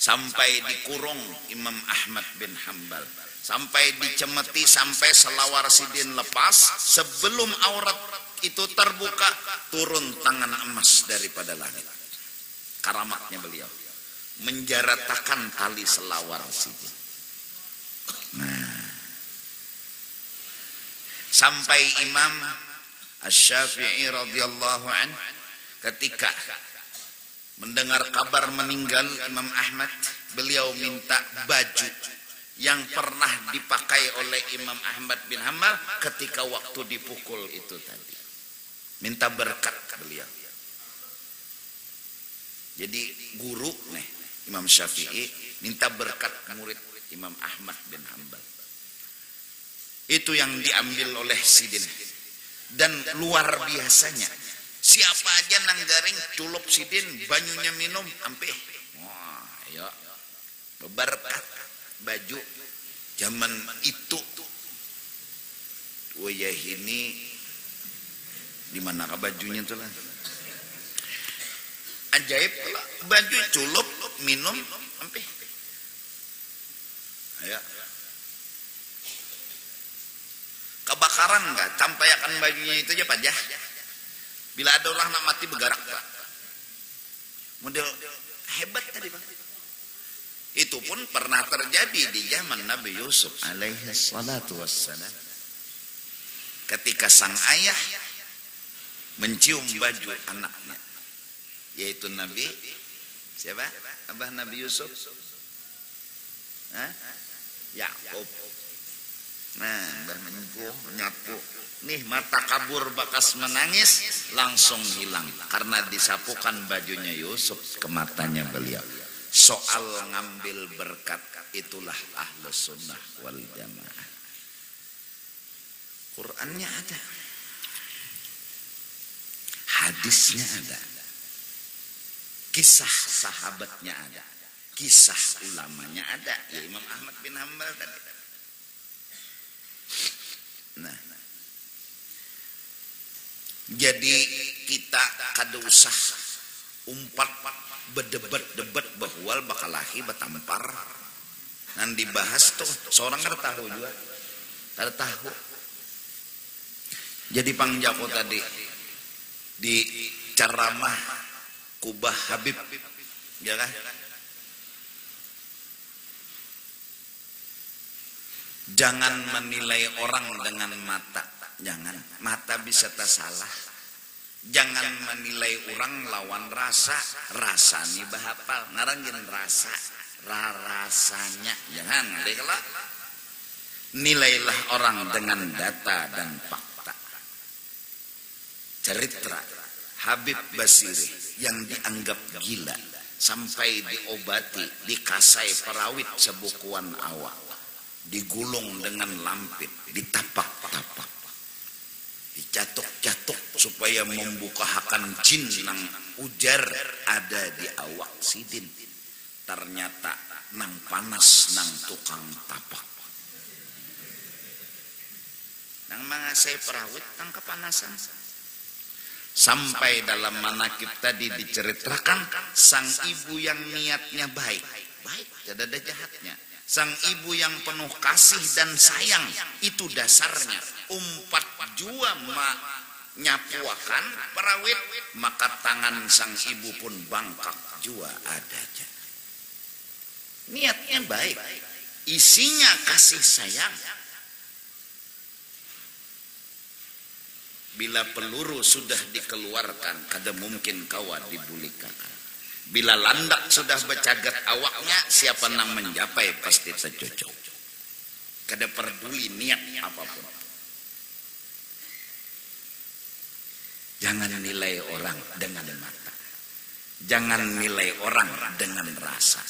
Sampai dikurung Imam Ahmad bin Hanbal, sampai dicemeti, sampai selawar sidin lepas. Sebelum aurat itu terbuka, turun tangan emas daripada langit. Karamatnya beliau menjaratakan tali selawar sidin. Nah, sampai Imam Asy-Syafi'i radhiyallahu anhu ketika mendengar kabar meninggal Imam Ahmad, beliau minta baju yang pernah dipakai oleh Imam Ahmad bin Hanbal ketika waktu dipukul itu tadi. Minta berkat beliau. Jadi guru nih Imam Syafi'i minta berkat murid Imam Ahmad bin Hanbal. Itu yang diambil oleh Sidin. Dan luar biasanya, siapa aja nang garing culup Sidin, banyunya minum ampe. Wah, ya. Berkat baju zaman itu. Wayah ini di manakah bajunya tuh lah? Ajaib lah, baju culup minum ampe. Ya. Kebakaran enggak? Tampayakan bajunya itu aja Pak Jah. Bila ada orang nak mati bergerak Pak. Model hebat tadi Pak. Itu pun pernah terjadi di zaman Nabi Yusuf alaihi salatu wassalam. Ketika sang ayah mencium baju anaknya, yaitu Nabi siapa? Abah Nabi Yusuf? Yakub. Nah, Mbah menyapu. Nih mata kabur bakas menangis langsung hilang karena disapukan bajunya Yusuf ke matanya beliau. Soal ngambil berkat itulah Ahlus Sunnah wal Jamaah. Qurannya ada, hadisnya ada, kisah sahabatnya ada, kisah ulamanya ada. Ya Imam Ahmad bin Hanbal tadi. Nah, jadi kita kada usah umpat berdebat-debat bahwa bakalahi batampar. Nan dibahas tuh seorang kada tahu juga, kada tahu. Jadi pangjako tadi di ceramah Kubah Habib, ya kan? Jangan menilai orang dengan mata. Jangan. Mata bisa tersalah. Jangan menilai orang lawan rasa. Rasa nih bahapal. Ngarangin rasa. Rasanya. Jangan. Nilailah orang dengan data dan fakta. Cerita Habib Basiri yang dianggap gila sampai diobati, dikasai perawit sebukuan awak, digulung dengan lampit, ditapak-tapak, dicatuk-catuk supaya membuka hakan jin nang ujar ada di awak sidin. Ternyata nang panas nang tukang tapak. Nang mangasai perawit nang kepanasan. Sampai dalam manakib tadi diceritakan sang ibu yang niatnya baik, tidak ada jahatnya. Sang ibu yang penuh kasih dan sayang, itu dasarnya. Umpat jua nyapuakan perawit, maka tangan sang ibu pun bangkak jua adanya. Niatnya baik, isinya kasih sayang. Bila peluru sudah dikeluarkan, kada mungkin kawa dibulikan. Bila landak sudah bercagat awaknya, siapa nang mencapai pasti tercocok. Kada peduli niat apapun. Jangan nilai orang dengan mata. Jangan nilai orang dengan rasa.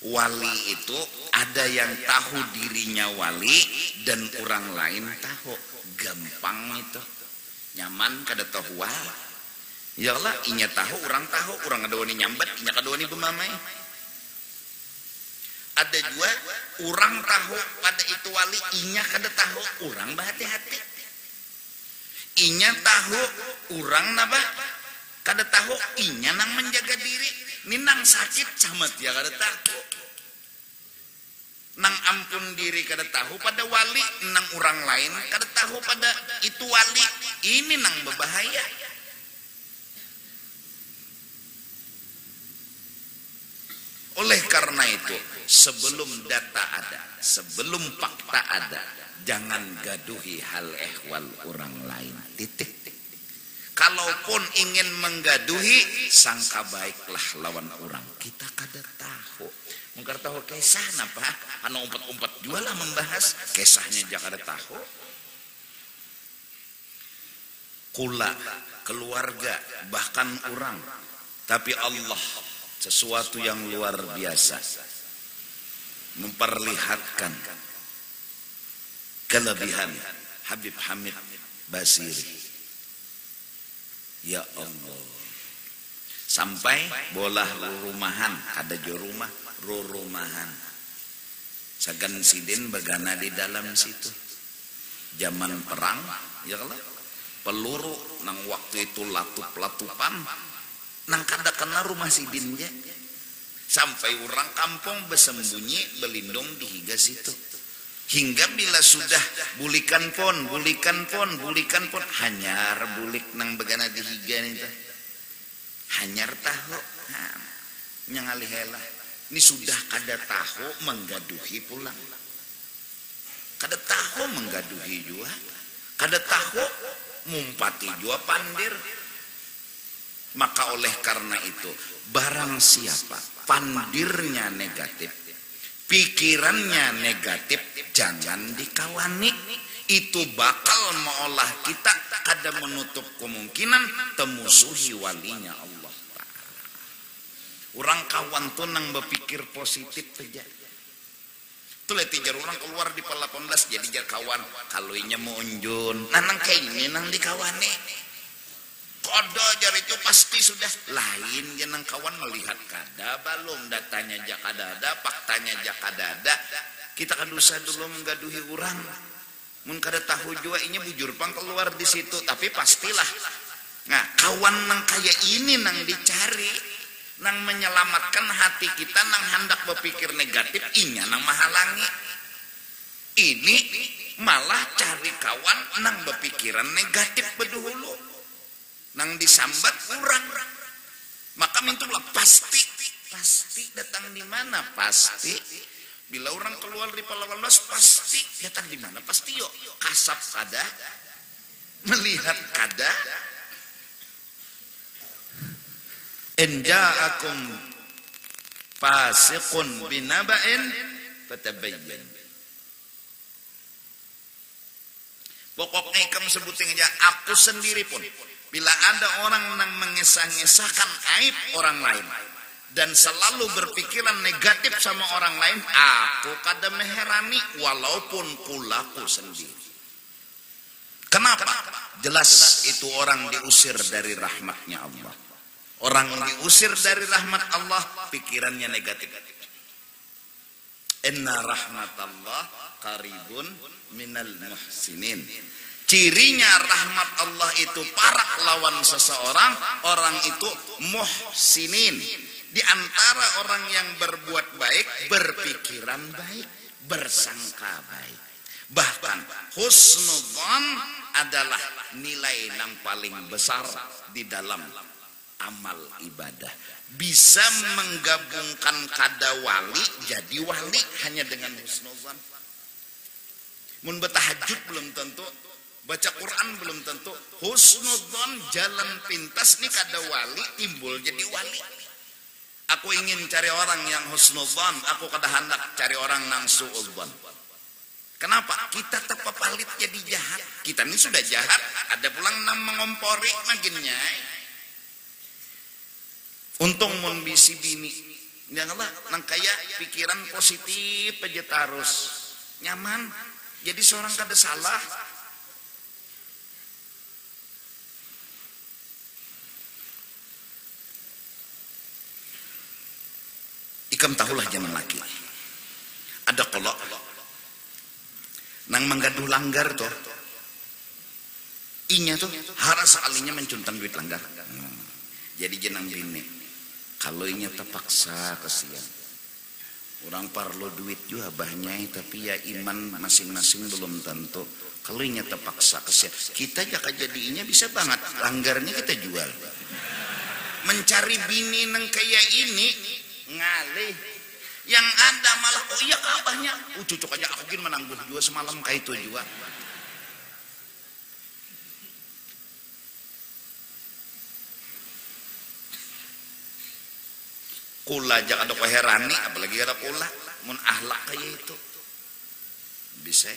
Wali itu ada yang tahu dirinya wali dan orang lain tahu. Gampang itu, nyaman kada tahu wali. Ya Allah, inya tahu, orang ada wani nyambat, inya kada wani bemamai. Ada dua, orang tahu pada itu wali, inya kada tahu, orang berhati-hati. Inya tahu, orang napa kada tahu, inya nang menjaga diri. Ini nang sakit camat ya kada tahu. Nang ampun diri kada tahu pada wali, nang orang lain kada tahu pada itu wali. Ini nang berbahaya. Oleh karena itu, sebelum data ada, sebelum fakta ada, jangan gaduhi hal ehwal orang lain. Titik. Kalaupun ingin menggaduhi, sangka baiklah lawan orang. Kita kada tahu. Mungkin tahu kisah napa? Anu umpat-umpat jualah membahas kisahnya jangan tahu. Kula, keluarga, bahkan orang. Tapi Allah sesuatu yang luar biasa memperlihatkan kelebihan Habib Hamid Basiri. Ya Allah. Sampai bolah rumahan, ada jo rumah, rumahan. Sagan sidin begana di dalam situ. Zaman perang, ya Allah. Peluru nang waktu itu latup-latupan, nang kada kena rumah sidinnya. Sampai orang kampung bersembunyi, berlindung di higa situ. Hingga bila sudah bulikan pon, hanyar bulik nang begana di higa itu. Hanyar tahu, nyangali helah. Ini sudah kada tahu menggaduhi pulang. Kada tahu menggaduhi jua. Kada tahu mumpati jua pandir. Maka oleh karena itu, barang siapa pandirnya negatif, pikirannya negatif, jangan dikawani. Itu bakal meolah kita kada menutup kemungkinan temusuhi walinya Allah. Orang kawan tuh nang berpikir positif saja. Tuh lihat jar orang keluar di 18 jadi jar kawan. Kalau inya mau unjun, nang kayak ini nang dikawani. Kodo jar itu pasti sudah lain jangan kawan melihat kada balum datanya jak kada ada, faktanya jak kada ada. Kita kan dosa dulu menggaduhi orang. Mun kada tahu jua inya bujur pang keluar di situ, tapi pastilah. Nah, kawan nang kayak ini nang dicari. Nang menyelamatkan hati kita, nang hendak berpikir negatif, inya nang mahalangi. Ini malah cari kawan nang berpikiran negatif bedahulu, nang disambat kurang. Maka mintulah pasti datang di mana? Pasti bila orang keluar di 18 pasti datang di mana? Pasti yo kasap kada, melihat kada. In ja'akum fasiqun binaba'in fatabayyan. Pokoknya kamu sebutin aja, aku sendiri pun bila ada orang yang mengesah-ngesahkan aib orang lain dan selalu berpikiran negatif sama orang lain, aku kada meherani walaupun kulaku sendiri. Kenapa? Jelas itu orang diusir dari rahmatnya Allah. Orang diusir dari rahmat Allah, pikirannya negatif. Inna rahmatallah qaribun minal muhsinin. Cirinya rahmat Allah itu parak lawan seseorang, orang itu muhsinin. Di antara orang yang berbuat baik, berpikiran baik, bersangka baik. Bahkan husnudzan adalah nilai yang paling besar di dalam amal ibadah. Bisa menggabungkan kada wali jadi wali hanya dengan husnudzan. Mun bertahajud belum tentu, baca Quran belum tentu. Husnudzan jalan pintas nih kada wali timbul jadi wali. Aku ingin cari orang yang husnudzan, aku kada hendak cari orang yang suudzan. Kenapa? Kita terpapalit jadi jahat. Kita ini sudah jahat, ada pulang nam mengompori maginnya. Untung mun bisi bini. Janganlah nang kaya pikiran positif aja terus. Nyaman. Jadi seorang kada salah. Ikam tahulah zaman laki. Ada kolok nang menggaduh langgar tuh. Inya tuh haras alinya mencuntang duit langgar. Jadi jenang bini. Kalau inya terpaksa kesian. Orang parlo duit juga banyak, tapi ya iman masing-masing belum tentu. Kalau inya terpaksa kesian, kita jaka jadinya bisa banget langgarnya kita jual. Mencari bini nang kayak ini ngalih. Yang ada malah oh iya kabahnya. Cucuk aja aku gini menangguh juga semalam kayak itu juga. Kula aja ada keherani, apalagi ada kula mun ahlak kayak itu. Bisa.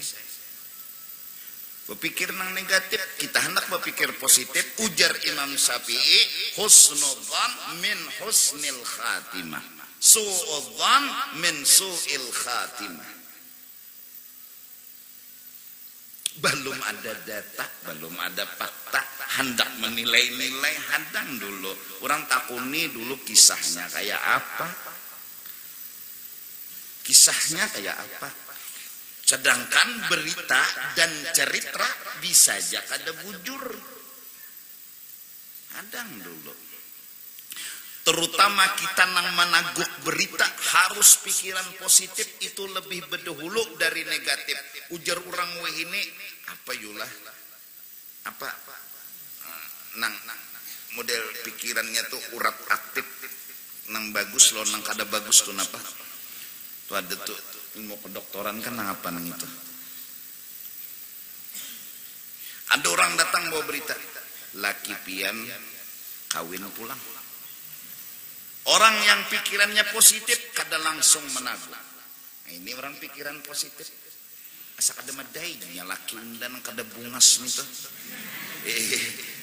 Berpikir nang negatif, kita hendak berpikir positif. Ujar Imam Syafi'i, husnudzan min husnil khatimah. Su'udzan min su'il khatimah. Belum ada data, belum ada fakta, hendak menilai-nilai, hadang dulu. Orang takuni dulu kisahnya kayak apa. Kisahnya kayak apa. Sedangkan berita dan cerita bisa aja kada bujur. Hadang dulu. Terutama kita nang menaguk berita harus pikiran positif itu lebih berdahulu dari negatif. Ujar orang weh ini apa yulah? Apa nang model pikirannya tuh urat aktif nang bagus loh nang kada bagus tuh napa? Tuh ada tuh ilmu kedokteran kan nang apa nang itu? Ada orang datang bawa berita laki pian kawin pulang. Orang yang pikirannya positif kada langsung menaguk. Nah, ini orang pikiran positif. Asa kada madainya laki undan kada bungas nito.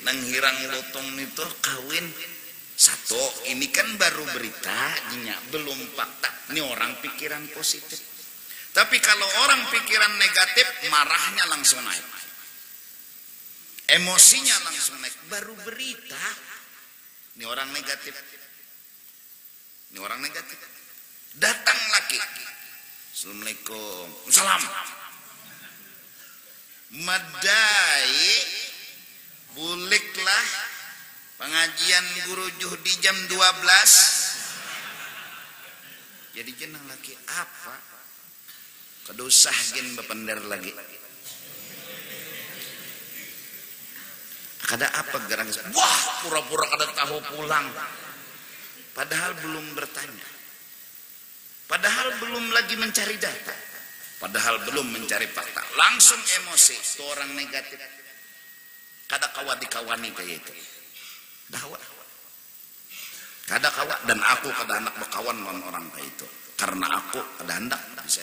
Nang hirang lotong nito kawin. Satu, ini kan baru berita, belum fakta. Ini orang pikiran positif. Tapi kalau orang pikiran negatif, marahnya langsung naik. Emosinya langsung naik. Baru berita. Ini orang negatif. Ini orang negatif. Datang laki. Assalamualaikum. Salam. Madai buliklah pengajian guru Juhdi jam 12. Jadi jenang laki apa? Kedusah gen bepender lagi. Kada apa gerang? Wah, pura-pura kada tahu pulang. Padahal belum bertanya. Padahal belum lagi mencari data. Padahal belum mencari fakta. Langsung emosi. Itu orang negatif. Kada kawat dikawani kayak itu. Dakwah. Kada kawat. Dan aku kada hendak berkawan dengan orang kayak itu. Karena aku kada hendak. Bisa.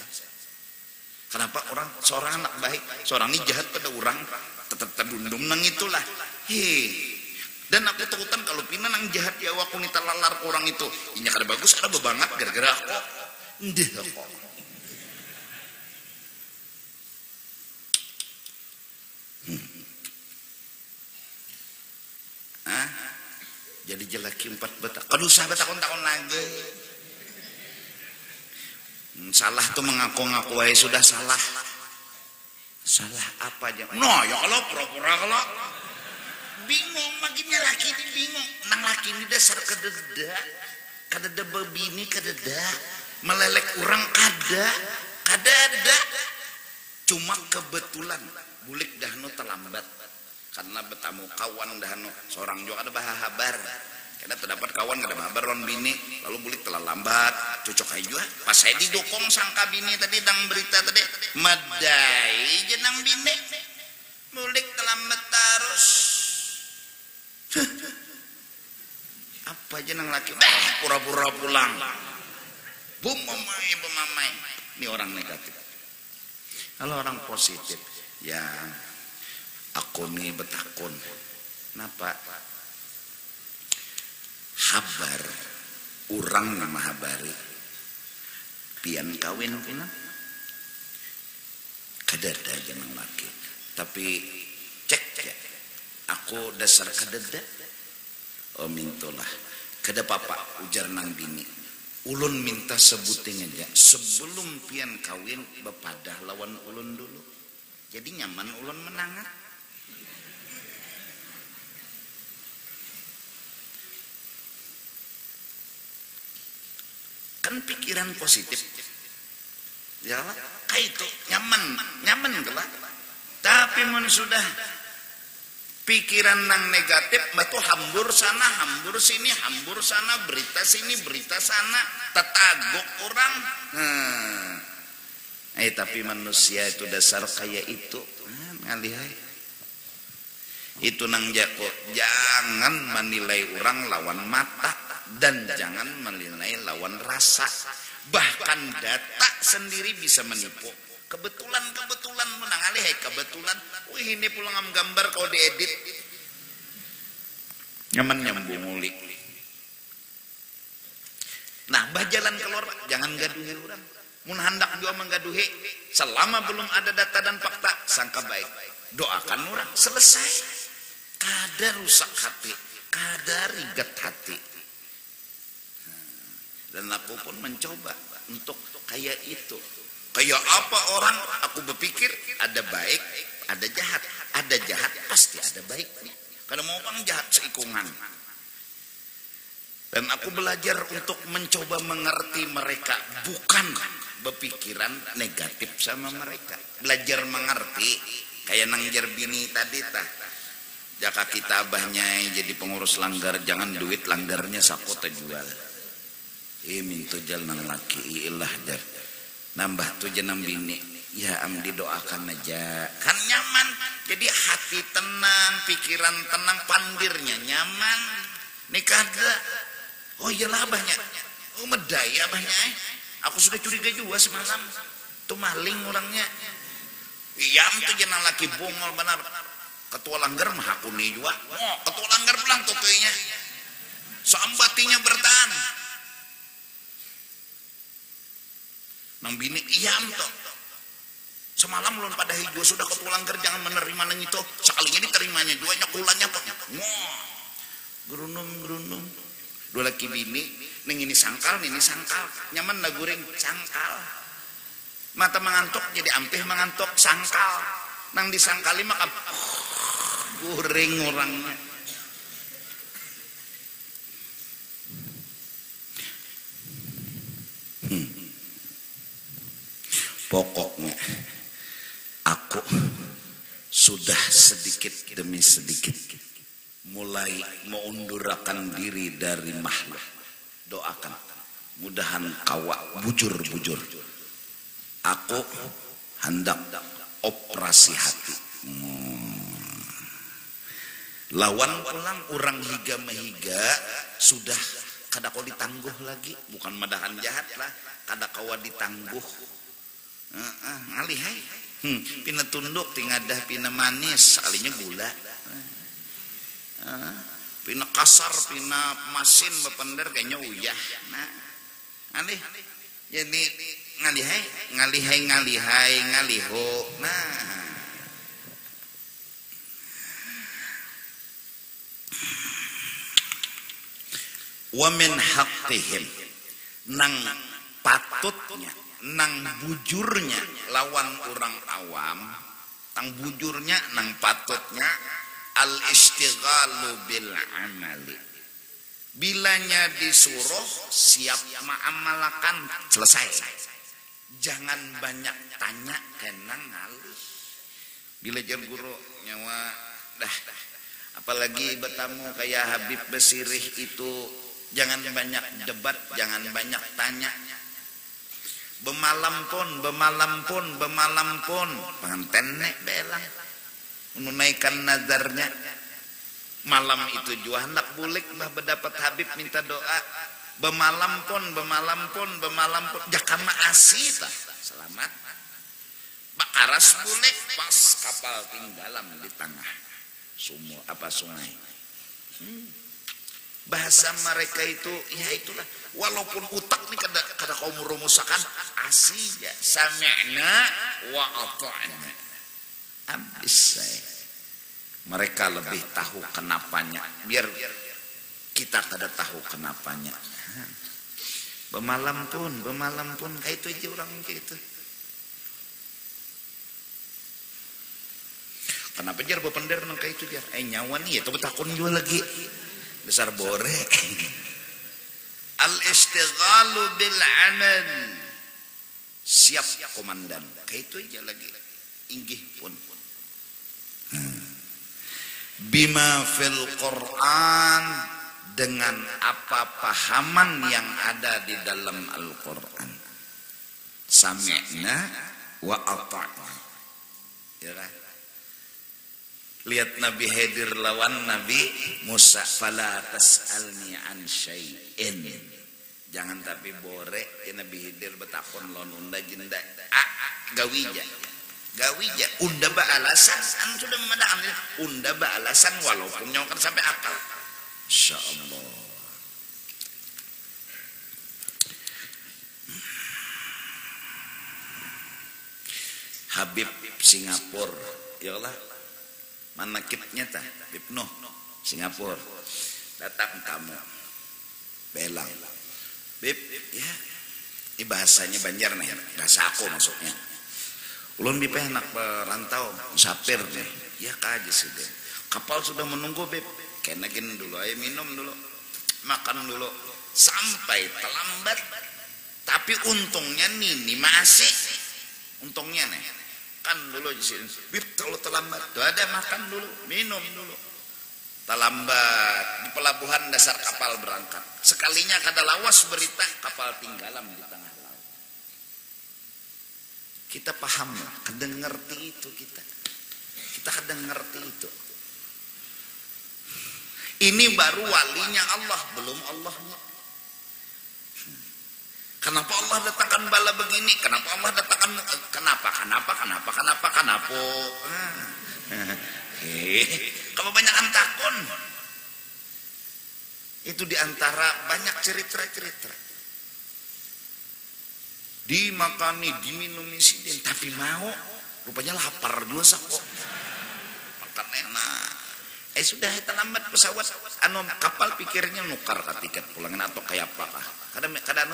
Kenapa orang seorang anak baik, seorang ini jahat pada orang tetap terdundum nang itulah. Dan aku takutan kalau pina nang jahat ya aku nita lalar orang itu. Inya kada bagus kada bebangat gara-gara aku. Ndeh aku. Jadi jelaki 4 betak. Aduh sahabat takon-takon lagi. Salah tuh mengaku-ngaku sudah salah. Salah apa aja? No, ya kalau pura-pura kalau bingung makinnya laki ini bingung. Nang laki ini dasar kadeda bebini kadeda melelek orang kadeda. Cuma kebetulan bulik dahno terlambat karena bertamu kawan dahno seorang juga ada bahabar. Karena terdapat kawan kada mabar ron bini lalu bulik telah lambat cocok aja pas saya didukung sangka bini tadi dang berita tadi medai jenang bini bulik terlambat terus apa jenang laki pura-pura pulang bumamai ini orang negatif. Kalau orang positif ya aku nih betakun kenapa habar orang nama habari pian kawin pina kadada jenang laki tapi cek aku dasar kadada mintolah kada papa ujar nang bini ulun minta sebuting aja sebelum pian kawin bepadah lawan ulun dulu jadi nyaman ulun menangat. Kan pikiran positif ya kayak itu nyaman kelak tapi mun sudah pikiran nang negatif batu hambur sana hambur sini hambur sana berita sini berita sana tetagok orang tapi manusia itu dasar kayak itu ngalihai itu nang jako jangan menilai orang lawan mata dan jangan menilai lawan rasa. Bahkan data sendiri bisa menipu. Kebetulan menang alih kebetulan. Wih ini pulang gambar kau diedit. Nyaman nyambung ulik. Nah, bah jalan keluar jangan gaduhi orang. Mun hendak juga menggaduhi selama belum ada data dan fakta sangka baik. Doakan orang selesai. Kada rusak hati, kada rigat hati. Dan aku pun mencoba untuk kayak itu. Kayak apa orang aku berpikir ada baik, ada jahat. Ada jahat pasti ada baiknya. Karena mau orang jahat seikungan. Dan aku belajar untuk mencoba mengerti mereka. Bukan berpikiran negatif sama mereka. Belajar mengerti. Kayak nang Jerbini tadi tah. Jaka kita abahnya jadi pengurus langgar. Jangan duit langgarnya sakota jual. Mintu jalan laki ilah jar nambah tuh jenam bini ya amdi doakan aja kan nyaman jadi hati tenang pikiran tenang pandirnya nyaman nikah ada oh iyalah abahnya oh medaya abahnya aku sudah curiga juga semalam tuh maling orangnya iya tuh jenam laki bongol benar ketua langgar mah aku nih juga ketua langgar pulang tuh tuhnya soambatinya bertahan nang bini iam toh semalam belum pada hijau sudah ketulang kerja jangan menerima nang itu sekalinya diterimanya dua nyakulannya toh gerunung dua laki bini neng ini sangkal nyaman lah goreng sangkal mata mengantuk jadi ampih mengantuk sangkal nang disangkali maka goreng orangnya pokoknya aku sudah sedikit demi sedikit mulai mengundurkan diri dari makhluk. Doakan mudahan kawa bujur aku hendak operasi hati lawan pulang orang higa mehiga sudah kada kau ditangguh lagi bukan madahan jahat lah kada kawa ditangguh ngalih hai pina tunduk tingadah pina manis sekalinya gula pina kasar pina masin bepender kayaknya uyah nah ngalih jadi ngalihai ngaliho nah wa min haqqihim nang patutnya nang bujurnya lawan orang awam nang bujurnya nang patutnya al istighalu bil amali bilanya disuruh siap ma'amalakan selesai jangan banyak tanya kenang ngalih bila jar guru nyawa dah apalagi bertamu kayak Habib Basirih itu jangan banyak debat jangan banyak tanya bemalam pun pengantin nek belang menunaikan nazarnya malam itu juga hendak bulik bah berdapat Habib minta doa bemalam pun jakama asita selamat bakaras bulik pas kapal tinggalam di tengah sumur apa sungai bahasa mereka itu ya itulah walaupun utak nih kada kaum rumusakan asli ya sami'na wa ata'na habis saya mereka lebih tahu kenapanya biar kita kada tahu kenapanya bemalam pun kayak itu aja orang gitu kenapa jar bepender nang kayak itu jar nyawa nih ya tuh takun juga lagi besar bore al istighalu bil amal siap komandan kayak itu aja lagi inggih pun bima fil Quran dengan apa pahaman yang ada di dalam Al-Quran sami'na wa ata'na ya kan lihat Nabi Khidir lawan Nabi Musa fala tas'alni an syai'in jangan tapi bore ya Nabi Khidir betakon lon unda jenda gawija unda ba alasan an sudah memadam unda ba alasan walaupun nyawa kan sampai akal insyaallah Habib Singapura ya Allah mana kitnya tah Ibnu Singapura datang tamu belang Bib ya ini bahasanya Banjar nih bahasa aku maksudnya ulun bipeh anak perantau musafir nih ya kaje sudah kapal sudah menunggu Bib kena gini dulu ayo minum dulu makan dulu sampai terlambat tapi untungnya nih masih untungnya nih kan dulu di sini Bib kalau terlambat tuh ada makan dulu minum dulu terlambat di pelabuhan dasar kapal berangkat sekalinya kada lawas berita kapal tinggalam di tengah laut kita paham kada ngerti itu kita kada ngerti itu ini baru walinya Allah belum Allahnya kenapa Allah datangkan bala begini kenapa Allah datangkan kenapa kamu banyak antakon itu diantara banyak cerita dimakani diminumi sidin tapi mau rupanya lapar dulu kok makan enak sudah terlambat pesawat kapal pikirnya nukar ke tiket pulangan atau kayak apa kadang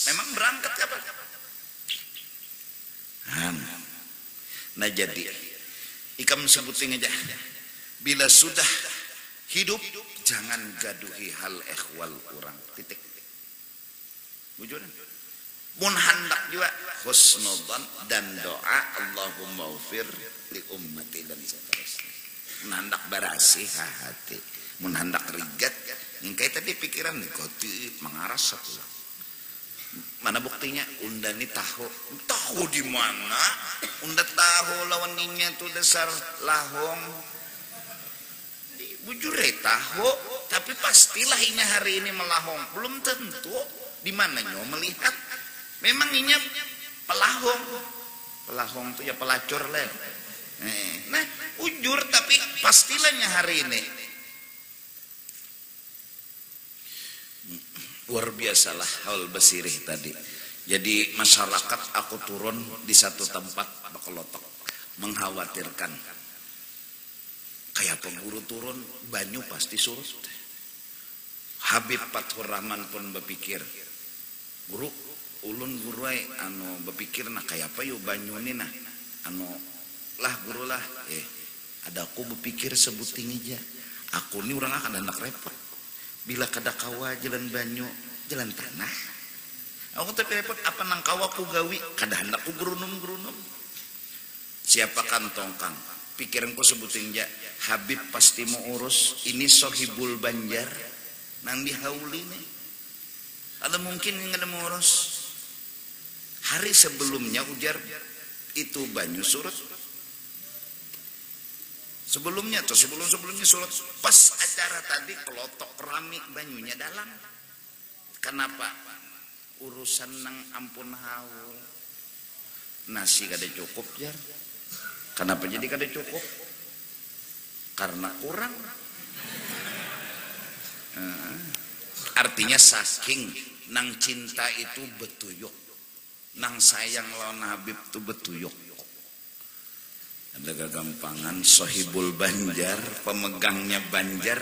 memang berangkat kapal nah jadi ikam sebutin aja bila sudah hidup jangan gaduhi hal ehwal orang titik bujuran mun hendak juga husnudzan dan doa Allahumma ufir li ummati dan seterusnya mun hendak barasih hati mun hendak rigat ingkai tadi pikiran koti mengaras satu mana buktinya unda ni tahu di mana unda tahu lawan ninya tu dasar lahong bujure tahu tapi pastilah inya hari ini melahong belum tentu di mananya melihat memang inya pelahong tuh ya pelacur lah. Nah, ujur tapi pastilahnya hari ini. Luar biasalah haul basirih tadi. Jadi masyarakat aku turun di satu tempat Bakolotok mengkhawatirkan. Kayak pengguru turun banyu pasti surut. Habib Fathur Rahman pun berpikir, guru ulun guru anu berpikir nah kayak apa yuk banyu ini nah anu lah guru lah ada aku berpikir sebuting aja aku ini orang akan anak repot bila kada kawa jalan banyu jalan tanah aku tapi repot apa nang kawa ku gawi kada hendak ku gerunum siapa kantongkang pikiranku sebuting aja Habib pasti mau urus ini sohibul banjar nang dihauli nih ada mungkin yang ada mau urus hari sebelumnya ujar itu banyu surut sebelumnya atau sebelumnya surut pas acara tadi kelotok keramik banyunya dalam kenapa urusan nang ampun haul nasi kada cukup jar kenapa jadi kada cukup karena kurang artinya saking nang cinta itu betuyuk nang sayang lawan Habib itu betuyuk ada gagampangan sohibul banjar pemegangnya banjar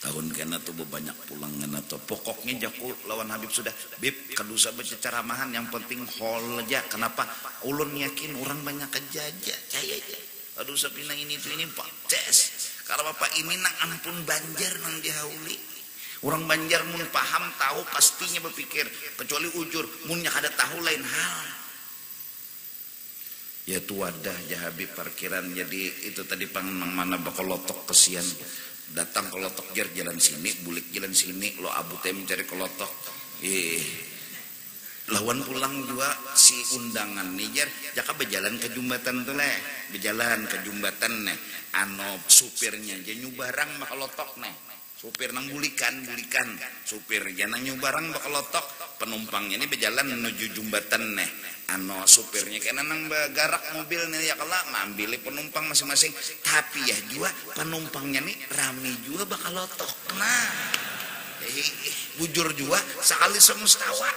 tahun kena tuh banyak pulang kena tuh pokoknya jaku lawan Habib sudah Bib kadusa baca ceramahan yang penting hol aja kenapa ulun yakin orang banyak kejajah caya aja aduh sapinang ini tuh ini pak ces karena bapak ini nang ampun banjar nang dihauli orang banjar mun paham tahu pastinya berpikir kecuali ujur munnya kada tahu lain hal ya tu wadah ya Habib parkiran jadi itu tadi pangmang mana Bakolotok kesian datang Kolotok jar jalan sini bulik jalan sini lo abu teh mencari Kolotok lawan pulang juga si undangan nih jar jaka berjalan ke jembatan tuh leh berjalan ke jembatan nih ano supirnya aja nyubarang Bakolotok nih supir nang bulikan supir jangan nyubarang Bakolotok penumpangnya ini berjalan menuju jembatan nih ano supirnya kena nang garak mobil nih ya kelak ngambil penumpang masing-masing tapi ya juga penumpangnya nih rame juga Bakolotok nah bujur juga sekali semustawa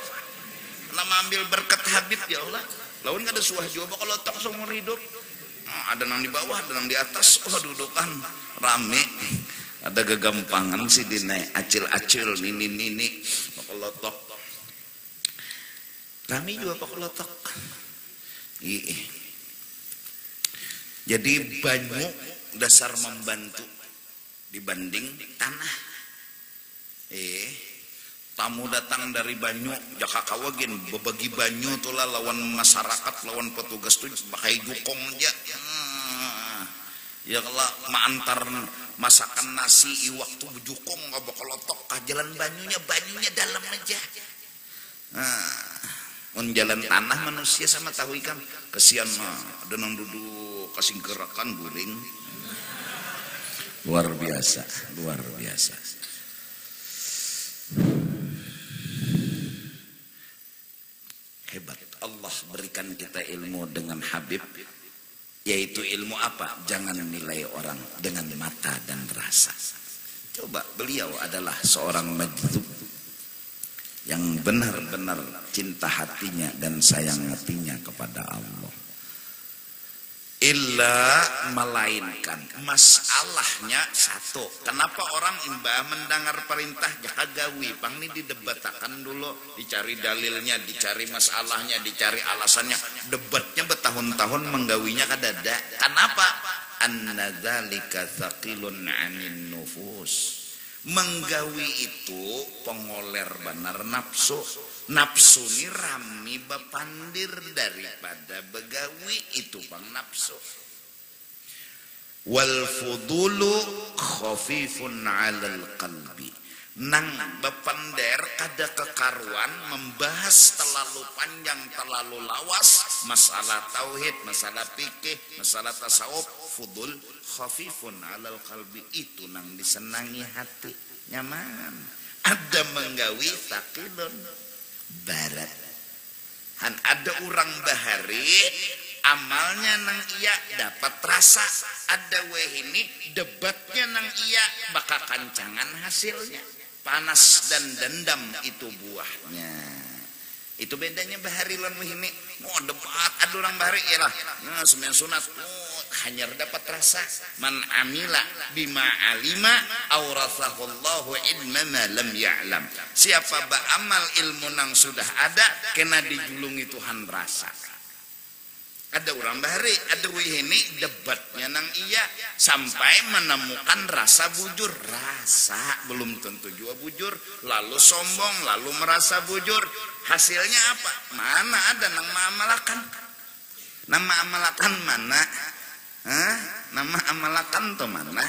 nama ambil berkat Habib ya Allah lawan ada suah juga Bakolotok seumur hidup ada nang di bawah ada nang di atas dudukan rame ada gagampangan sih dinaik acil-acil nini Bakolotok rame juga Bakolotok jadi banyu dasar membantu dibanding tanah tamu datang dari banyu jaka kawagin berbagi banyu tuh lah lawan masyarakat lawan petugas tuh pakai jukong aja ya kalau mantar masakan nasi waktu jukong nggak Bakolotok kah jalan banyunya dalam aja jalan tanah manusia sama tahu ikan kesian mah ada nang duduk kasih gerakan guring luar biasa hebat Allah berikan kita ilmu dengan Habib yaitu ilmu apa jangan nilai orang dengan mata dan rasa coba beliau adalah seorang majzub yang benar-benar cinta hatinya dan sayang hatinya kepada Allah illa melainkan masalahnya satu kenapa orang imbah mendengar perintah jaka gawi pang ini didebatakan dulu dicari dalilnya dicari masalahnya dicari alasannya debatnya bertahun-tahun menggawinya kadada kenapa anna dzalika tsaqilun 'anin nufus menggawi itu pengoler benar nafsu ini rami bapandir daripada begawi itu pang nafsu wal fudulu khafifun 'alal qalbi nang bapander kada kekaruan membahas terlalu panjang terlalu lawas masalah tauhid masalah fikih masalah tasawuf fudul khafifun 'alal qalbi itu nang disenangi hati nyaman ada menggawi takilun barat Han ada orang bahari amalnya nang iya dapat rasa, ada ini debatnya nang iya bakal kancangan hasilnya, panas dan dendam itu buahnya. Itu bedanya bahari lan ini. Oh debat ada orang bahari ialah sembilan sunat hanya dapat rasa. Man amila bima alima awrathahullahu ilma ma lam ya'lam. Siapa beramal ilmu nang sudah ada kena dijulungi Tuhan rasa. Ada orang bahari, ada ini debatnya nang iya sampai menemukan rasa bujur. Rasa belum tentu juga bujur, lalu sombong, lalu merasa bujur. Hasilnya apa? Mana ada nang ma'amalakan? Nama amalakan mana? Nama amalakan to mana?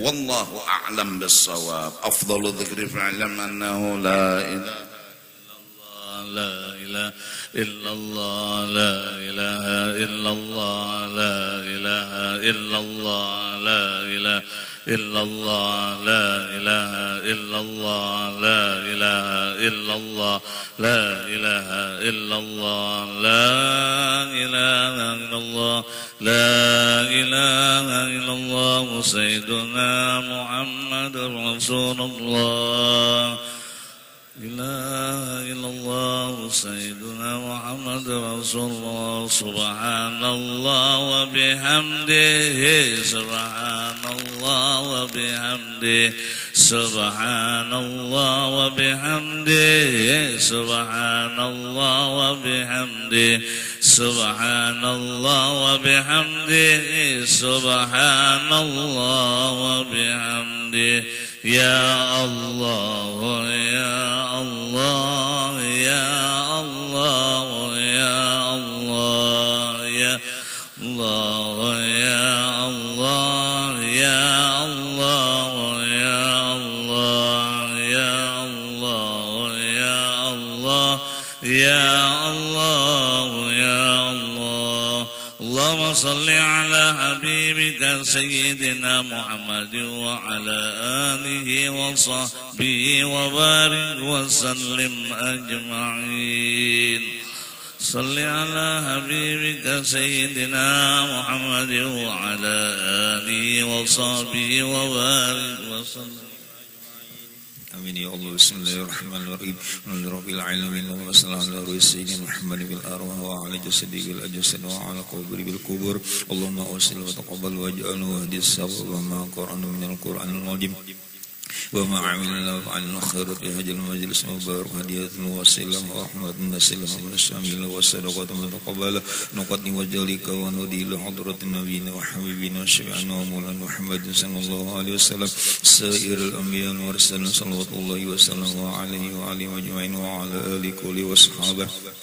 Wallahu a'lam bis-shawab. Afdalu dzikri fa'lam annahu la ilaha illallah, la ilaha illallah, la ilaha illallah, la ilaha illallah, la ilaha illallah, la ilaha illallah, la ilaha illallah, la ilaha illallah, la ilaha illallah, sayyiduna Muhammadur Rasulullah. La ilaha illallah sayyiduna Muhammad Rasulullah. Subhanallah wa bihamdihi, subhanallah wa bihamdihi, subhanallah wa bihamdihi, subhanallah wa bihamdihi, subhanallah wa bihamdihi, subhanallah wa bihamdihi. Ya Allah, ya Allah, ya Allah, ya Allah, ya Allah, ya Allah, ya Allah, ya Allah, ya Allah, ya Allah, ya Allah, ya Allah. Allahumma salli ala habibika sayyidina Muhammad wa ala alihi wa sahbihi wa barik wa sallim ajma'in. Salli ala habibika sayyidina Muhammad wa ala alihi wa sahbihi wa barik wa sallim. Amin ya Allah. Bismillahirrahmanirrahim. Alhamdulillahirabbil alamin wa sallallahu alaihi sayyidina Muhammad bil arwah wa ala jasadi bil ajsad wa ala qabri bil kubur. Allahumma awsil wa taqabbal waj'alhu hadis Allahumma qur'anu minal qur'anil azim wa ma 'amilna fa'alna khairat ya hajal majlis mubarak hadiyatun wasilah wa rahmatun nasilah wa syamil wa sadaqatun mutaqabbalah nuqaddi wajhalika wa nudila hadratin nabiyina wa habibina syafi'ina wa maulana Muhammadin sallallahu alaihi wasallam sairil anbiya wal mursalin sallallahu wa sallam wa alaihi wa alihi ajma'in wa ala alihi kulli wa sahbihi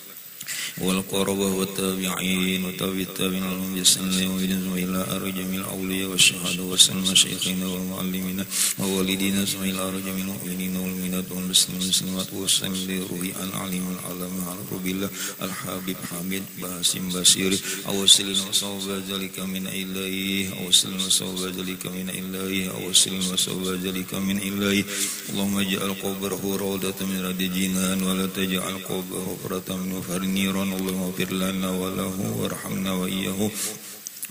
wal qarabah wa tabi'in wa tabi'in al bisallam wa ila arjamil awliya wa syahada wa sallam syekhina wa muallimina wa walidina ila arjamil mu'minina wal mu'minat wal muslimin muslimat wa sallam li ruhi al alim al alam al rubillah al habib hamid basim basir awsil wa sawba zalika min ilahi awsil wa sawba zalika min ilahi awsil wa sawba zalika min ilahi. Allahumma ja'al qabrahu rawdatan min radijinan wa la taj'al qabrahu faratan min farniran. Allahumma ighfir lana wa lahu warhamna wa iyyahu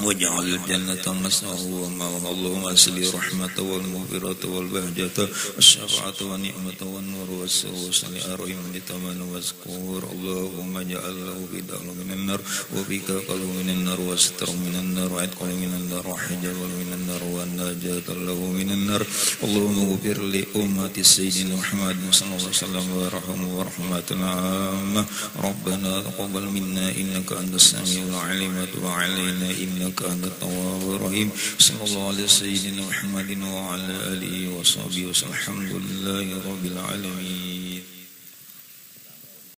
waj'al al-jannata mas'ahu wa ma'ahu. Allahumma asli rahmata wal maghfirata wal bahjata wasyafa'ata wa ni'mata wan nur was-sawsali arhim ditamanu wazkur. Allahumma ja'al lahu bid'alu minan nar wa bika qalu minan nar wa sitru minan nar wa atqalu minan nar wa hijabu minan nar wa najata lahu minan nar. Allahumma ighfir li ummati sayyidina Muhammad sallallahu alaihi wasallam wa rahmu wa rahmatul amma. Rabbana taqabbal minna innaka antas samiul alim wa tub alaina innaka أنت التواب الرحيم. صلى الله على سيدنا محمد وعلى آله وصحبه وسلم. الحمد لله رب العالمين.